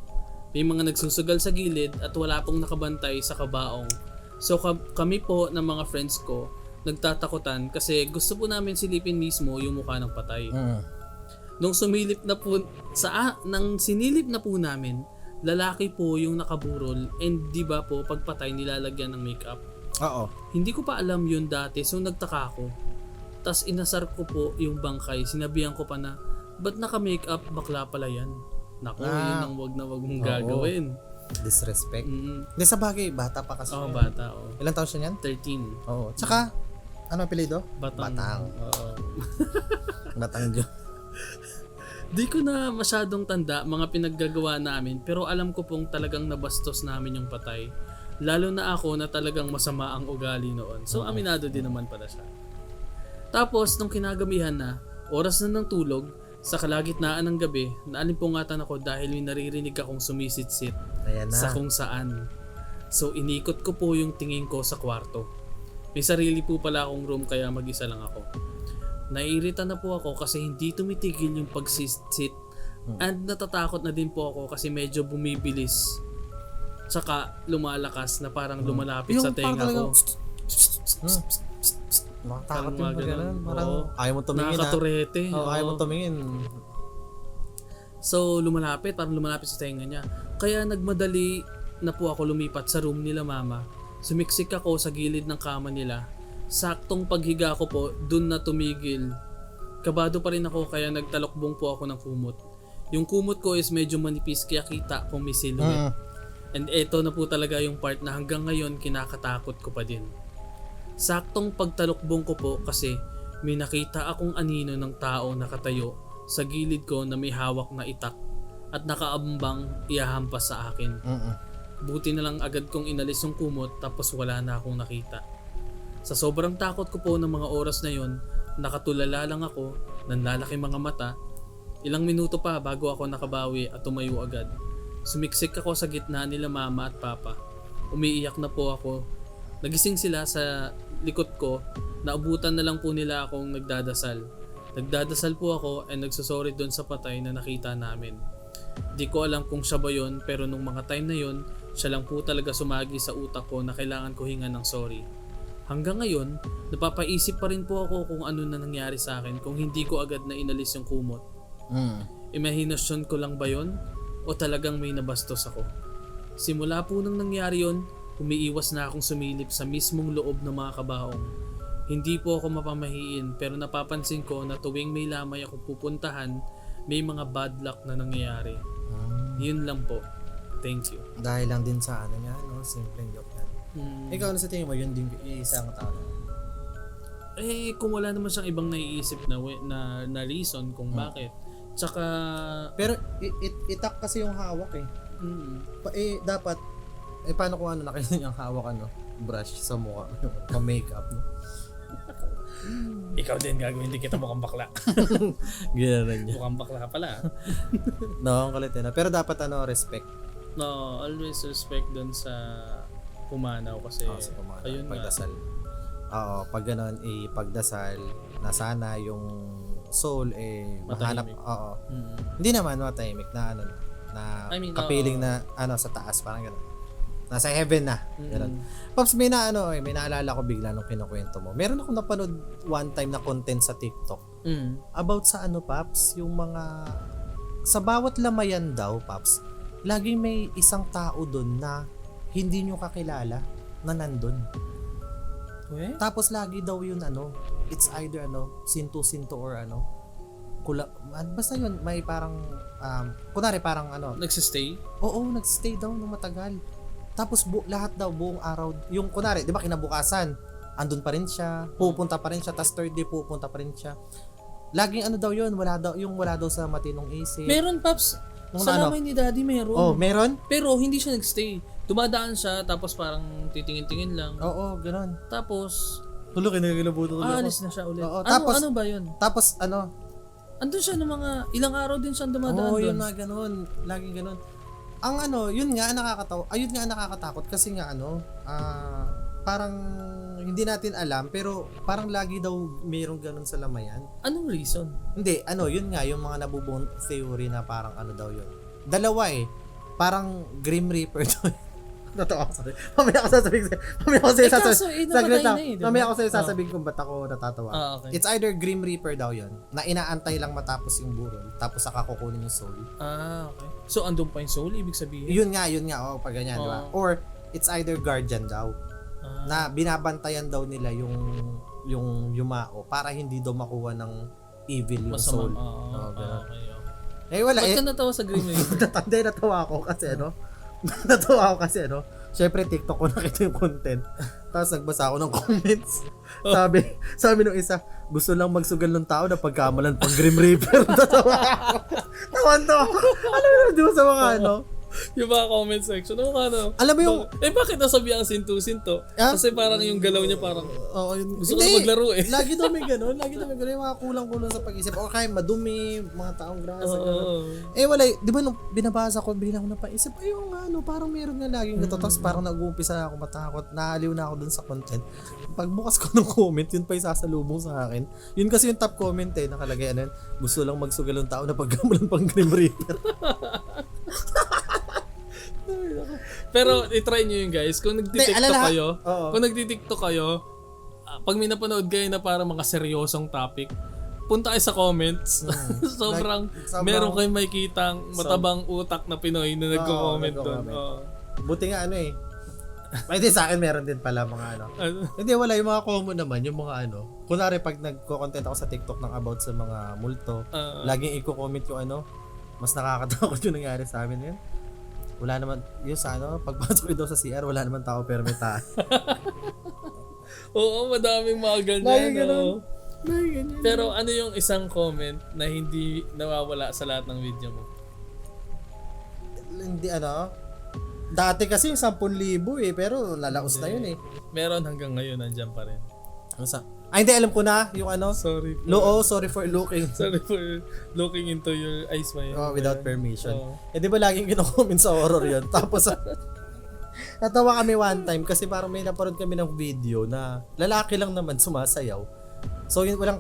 May mga nagsusugal sa gilid at wala pong nakabantay sa kabaong. So kami po ng mga friends ko nagtatakutan kasi gusto po namin silipin mismo yung mukha ng patay. Nung sumilip na po, nang sinilip na po namin, lalaki po yung nakaburol and di ba po pagpatay nilalagyan ng makeup. Oo. Hindi ko pa alam yun dati so nagtaka ako. Tas inasar ko po yung bangkay, sinabihan ko pa na, ba't naka-makeup, bakla pala yan? Nako, yun ang wag mong gagawin. Disrespect. Hindi sa bagay, bata pa kasi. Oo, bata. Ilang taon siya niyan? 13. Oo. Tsaka, ano apelido? Batang. Oo. Batang Diyo. Di ko na masyadong tanda mga pinaggagawa namin pero alam ko pong talagang nabastos namin yung patay. Lalo na ako na talagang masama ang ugali noon. So aminado din naman pala siya. Tapos nung kinagamihan na, oras na ng tulog, sa kalagitnaan ng gabi, naalimpungatan ako dahil may naririnig akong sumisitsit sa kung saan. So inikot ko po yung tingin ko sa kwarto. May sarili po pala akong room kaya mag-isa lang ako. Naiirita na po ako kasi hindi tumitigil yung pagsisit and natatakot na din po ako kasi medyo bumibilis. Tsaka lumalakas na parang lumalapit sa tenga ko. Nakatakot Parang yung gano'n. Parang oo. ayaw mo tumingin. Nakakaturete. Oo, ayaw mo tumingin. So parang lumalapit sa tenga niya. Kaya nagmadali na po ako lumipat sa room nila mama. Sumiksik ako sa gilid ng kama nila. Saktong paghiga ko po, dun na tumigil. Kabado pa rin ako kaya nagtalokbong po ako ng kumot. Yung kumot ko is medyo manipis kaya kita kung may silhouette. And eto na po talaga yung part na hanggang ngayon kinakatakot ko pa din. Saktong pagtalokbong ko po kasi may nakita akong anino ng tao nakatayo sa gilid ko na may hawak na itak at nakaambang ihahampas sa akin. Buti na lang agad kong inalis yung kumot tapos wala na akong nakita. Sa sobrang takot ko po ng mga oras na yon, nakatulala lang ako, nanlalaki mga mata. Ilang minuto pa bago ako nakabawi at tumayo agad. Sumiksik ako sa gitna nila mama at papa. Umiiyak na po ako. Nagising sila sa likod ko, naabutan na lang po nila akong nagdadasal. Nagdadasal po ako and nagsasorry doon sa patay na nakita namin. Di ko alam kung siya ba yun pero nung mga time na yon, siya lang po talaga sumagi sa utak ko na kailangan ko hinga ng sorry. Hanggang ngayon, napapaisip pa rin po ako kung ano na nangyari sa akin kung hindi ko agad na inalis yung kumot. Imahinasyon ko lang ba yun? O talagang may nabastos ako? Simula po nang nangyari yun, umiiwas na akong sumilip sa mismong loob ng mga kabaong. Hindi po ako mapamahiin pero napapansin ko na tuwing may lamay ako pupuntahan, may mga bad luck na nangyayari. Yun lang po. Thank you. Dahil lang din sa ano niya, no? Simpleng joke yan. Ikaw ano sa tingin mo, yun din isang tao na? Kung wala naman siyang ibang naiisip na reason kung bakit. Tsaka... Pero itak kasi yung hawak eh. Dapat, paano kung ano nakita niyang hawak brush sa mukha, pa-makeup, no? Ikaw din gagawin, hindi kita mukhang bakla. Gano'n niya. Mukhang bakla pala. No, ang kulit na. Pero dapat respect. No, always respect dun sa pumanaw kasi Sa pumanaw, ayun pagdasal. Oo, pag gano'n, pagdasal na sana yung soul mahanap. Oo. Hindi naman matahimik na I mean, kapiling na sa taas, parang gano'n. Nasa heaven na. Gano'n. Pops, may naalala ko bigla nung kinukwento mo. Meron akong napanood one time na content sa TikTok. About sa Pops, yung mga sa bawat lamayan daw, Pops, laging may isang tao doon na hindi nyo kakilala na nandun. Tapos lagi daw yun it's either sinto or basta yun may parang kunwari parang nagsistay? Oo, nagstay daw ng matagal. Tapos lahat daw buong araw yung kunwari, 'di ba, kinabukasan andun pa rin siya, pupunta pa rin siya, tas third day pupunta pa rin siya. Laging daw yun, wala daw sa matinong isip. Meron, Paps. Sa lamay ni Daddy meron. Oh, meron? Pero hindi siya nagstay. Dumadaan siya tapos parang titingin-tingin lang. Oo, gano'n. Tapos kinagalabuto alis na siya ulit. Oo, tapos, ano ba yun? Tapos andun siya ng mga ilang araw din siya dumadaan doon. Yun na gano'n. Laging gano'n. Ang yun nga nakakatawa. Ayun nga nakakatakot kasi nga parang hindi natin alam pero parang lagi daw mayroong ganun sa lamayan. Anong reason? Hindi, yun nga yung mga nabubuong theory na parang daw yun. Dalawa parang Grim Reaper daw. Totoo ako. Sorry. Mamaya ako sasabihin sa'yo. kaso, Saglit lang. napatay na eh, diba? Mamaya ako sa'yo sasabihin kung ba't ako natatawa. Okay. It's either Grim Reaper daw yon na inaantay lang matapos yung burol tapos saka kukunin yung soul. Okay. So, andun pa yung soul, ibig sabihin? Yun nga. Pag ganyan, di ba? Or, it's either guardian daw. Na binabantayan daw nila yung yumao para hindi daw makuha ng evil yung soul. Ganun. Okay. Wala Ba't ka natawa sa Grim Reaper? Natawa ako kasi syempre TikTok ko nakita yung content. Tapos nagbasa ako ng comments. Sabi nung isa, gusto lang magsugal ng tao na pagkamalan pang Grim Reaper. Natawa ako. Tawan-tawa ako. Alam mo di ba sa mga Yung mga comment section, alam mo yung bakit nasabi ang sinto-sinto? Kasi parang yung galaw niya parang gusto ko na maglaro eh. Lagi daw may ganun, yung mga kulang-kulang sa pag-isip. O kaya madumi, mga taong grasa. Wala, di ba nung binabasa ko, bigla ako napaisip, parang meron nga laging ganito. Tapos parang nag-uumpisa ako matakot, naaliw na ako dun sa content. Pagbukas ko ng comment, yun pa yung sasalubong sa akin. Yun kasi yung top comment nakalagay gusto lang magsugal ng tao na pagkamalan pang Grim Reaper. Pero i-try nyo yun guys, kung nagti-TikTok kayo, pag may napanood kayo na parang mga seryosong topic, punta kayo sa comments. sobrang meron kayong makikitang matabang utak na Pinoy na nagko-comment doon. Buti nga pwede sa akin meron din pala mga Hindi, wala yung mga common naman, yung mga kunwari pag nagko-content ako sa TikTok ng about sa mga multo, laging i-comment yung mas nakakatakot yung nangyari sa amin yun. Wala naman, yung sa pagpasok ko daw sa CR, wala naman tao pero may taas. Oo, madaming mga ganyan. Pero ano yung isang comment na hindi nawawala sa lahat ng video mo? Hindi dati kasi yung 10,000 pero lalaos na yun Meron hanggang ngayon, nandiyan pa rin. Ano sa? Hindi, alam ko na yung Sorry for looking. Sorry for looking into your eyes, without permission. Di ba laging kino-comment sa horror yun? Tapos, natawa kami one time kasi parang may naparod kami ng video na lalaki lang naman sumasayaw. So, yun, walang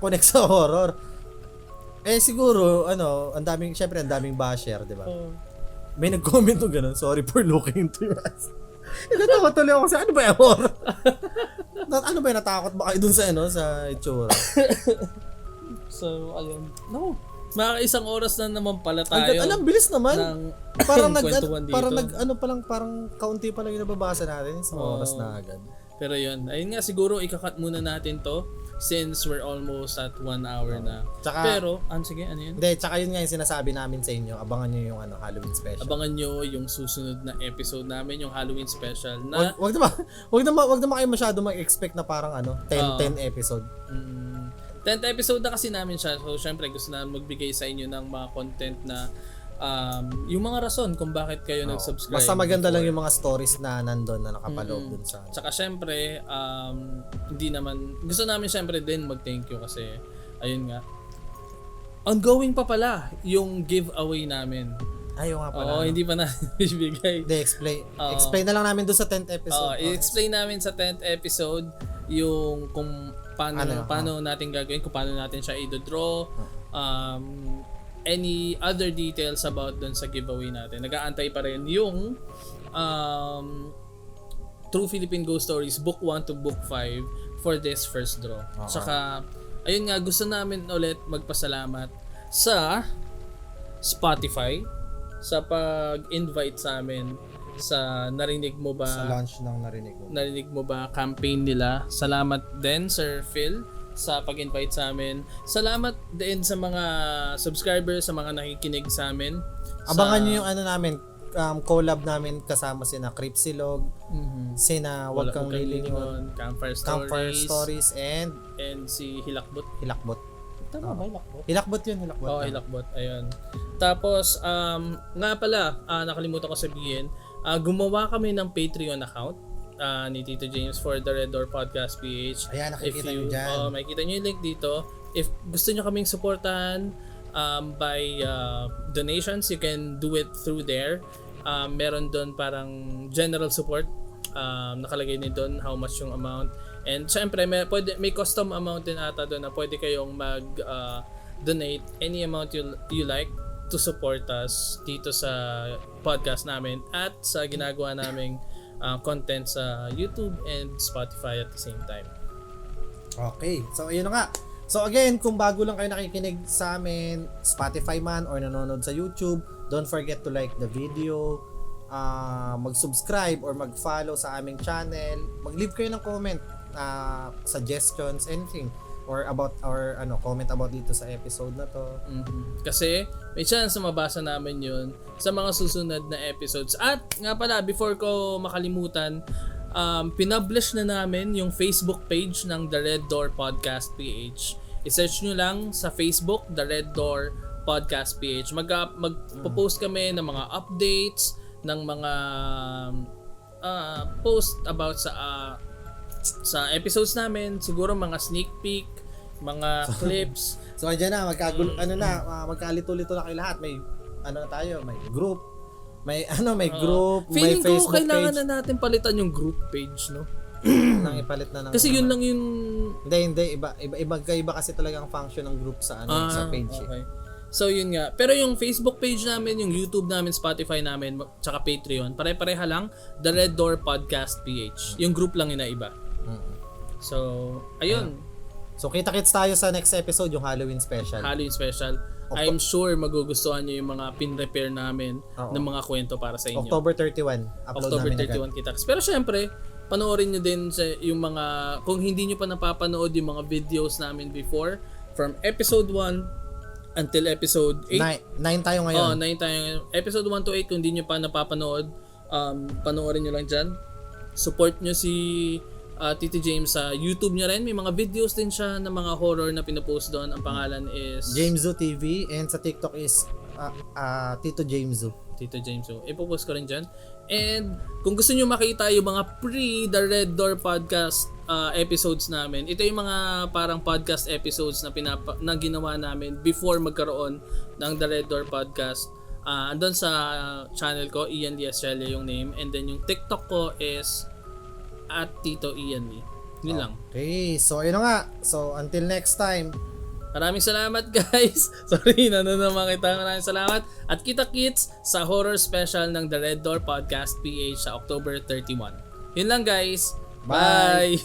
connect sa horror. Siguro, ang daming basher, di ba? May nag-comment ng gano'n, sorry for looking into your eyes. Natawa tuloy ako kasi ano ba yung horror? Ano ba yung natakot ba kayo dun sa itsura? So, ayun. No. Mga isang oras na naman pala tayo. Bilis naman. Parang parang kaunti pa lang yung nababasa natin. Isang oras na agad. Pero yun, ayun nga siguro ikakat muna natin to since we're almost at 1 hour na. Pero, sige, ano yun? Hindi, tsaka yun nga yung sinasabi namin sa inyo. Abangan nyo yung Halloween special. Abangan nyo yung susunod na episode namin, yung Halloween special na... Wag naman kayo masyado mag-expect na parang 10 episode. 10th episode na kasi namin siya. So, syempre, gusto na magbigay sa inyo ng mga content na yung mga rason kung bakit kayo nag-subscribe. Basta maganda lang yung mga stories na nandun na nakapaloob dun sa... Tsaka syempre, hindi naman... Gusto namin syempre din mag-thank you kasi, ayun nga, ongoing pa pala yung giveaway namin. Ayaw nga pala. Hindi pa natin ibigay. Explain na lang namin dun sa 10th episode. I-explain namin sa 10th episode yung kung paano natin gagawin, kung paano natin siya i-draw, any other details about dun sa giveaway natin. Nag-aantay pa rin yung True Philippine Ghost Stories Book 1 to Book 5 for this first draw. Tsaka, ayun nga, gusto namin ulit magpasalamat sa Spotify sa pag-invite sa amin sa Narinig Mo Ba? Sa launch ng Narinig Mo Ba campaign nila. Salamat din, Sir Phil, sa pag-invite sa amin. Salamat din sa mga subscribers, sa mga nakikinig sa amin. Abangan nyo yung namin, collab namin kasama sina Cripsilog, sina Wag Kang Lilingon, Campfire Stories, and si Hilakbot. Tama ba Hilakbot? Hilakbot yun. Hilakbot. Ayun. Tapos, nga pala, nakalimutan ko sabihin, gumawa kami ng Patreon account ni Tito James for the Red Door Podcast PH. Ayan, nakikita nyo dyan. Makikita nyo yung link dito. If gusto nyo kaming supportahan by donations, you can do it through there. Meron doon parang general support. Nakalagay din doon how much yung amount. And syempre, may custom amount din ata doon na pwede kayong mag-donate any amount you like. to support us dito sa podcast namin at sa ginagawa naming content sa YouTube and Spotify at the same time. Okay. So, ayun na nga. So, again, kung bago lang kayo nakikinig sa amin, Spotify man or nanonood sa YouTube, don't forget to like the video, mag-subscribe or mag-follow sa aming channel, mag-leave kayo ng comment, suggestions, anything, or about or comment about dito sa episode na to. Kasi may chance na mabasa namin yun sa mga susunod na episodes. At nga pala, before ko makalimutan, pinublish na namin yung Facebook page ng The Red Door Podcast PH. I-search nyo lang sa Facebook, The Red Door Podcast PH. Magpo-post kami ng mga updates, ng mga post about sa episodes namin, siguro mga sneak peek, mga clips. So andyan na, magkalito-lito na kayo lahat. May na tayo, may group. May group, may feeling ko Facebook kailangan page. na natin palitan yung group page, no? Nang ipalit na ng Kasi yun lang yung Hindi, iba kasi talaga ang function ng group sa sa page. Okay. So yun nga. Pero yung Facebook page namin, yung YouTube namin, Spotify namin, tsaka Patreon, pare-pareha lang, The Red Door Podcast PH. Yung group lang yun na iba. So, ayun. So kita-kits tayo sa next episode, yung Halloween special. Halloween special. I'm sure magugustuhan nyo yung mga pin-repair namin ng mga kwento para sa inyo. October 31. Upload October namin 31 kita. Pero syempre, panoorin nyo din yung mga, kung hindi nyo pa napapanood yung mga videos namin before, from episode 1 until episode 8. 9 tayo ngayon. 9 tayo ngayon. Episode 1 to 8, kung hindi nyo pa napapanood, panoorin nyo lang dyan. Support nyo si Tito James sa YouTube niya rin. May mga videos din siya ng mga horror na pinopost doon. Ang pangalan is Jamesu TV, and sa TikTok is Tito Jamesu. Tito James. So, ipopost ko rin dyan. And kung gusto nyo makita yung mga pre-The Red Door Podcast episodes namin, ito yung mga parang podcast episodes na ginawa namin before magkaroon ng The Red Door Podcast. Andun sa channel ko, Ian Diascelia yung name. And then yung TikTok ko is at Tito Ian Lee. Yun lang. Okay, so ayun na nga. So until next time. Maraming salamat guys. Sorry, naman kita. Maraming salamat. At kita-kits sa horror special ng The Red Door Podcast PH sa October 31. Yun lang guys. Bye!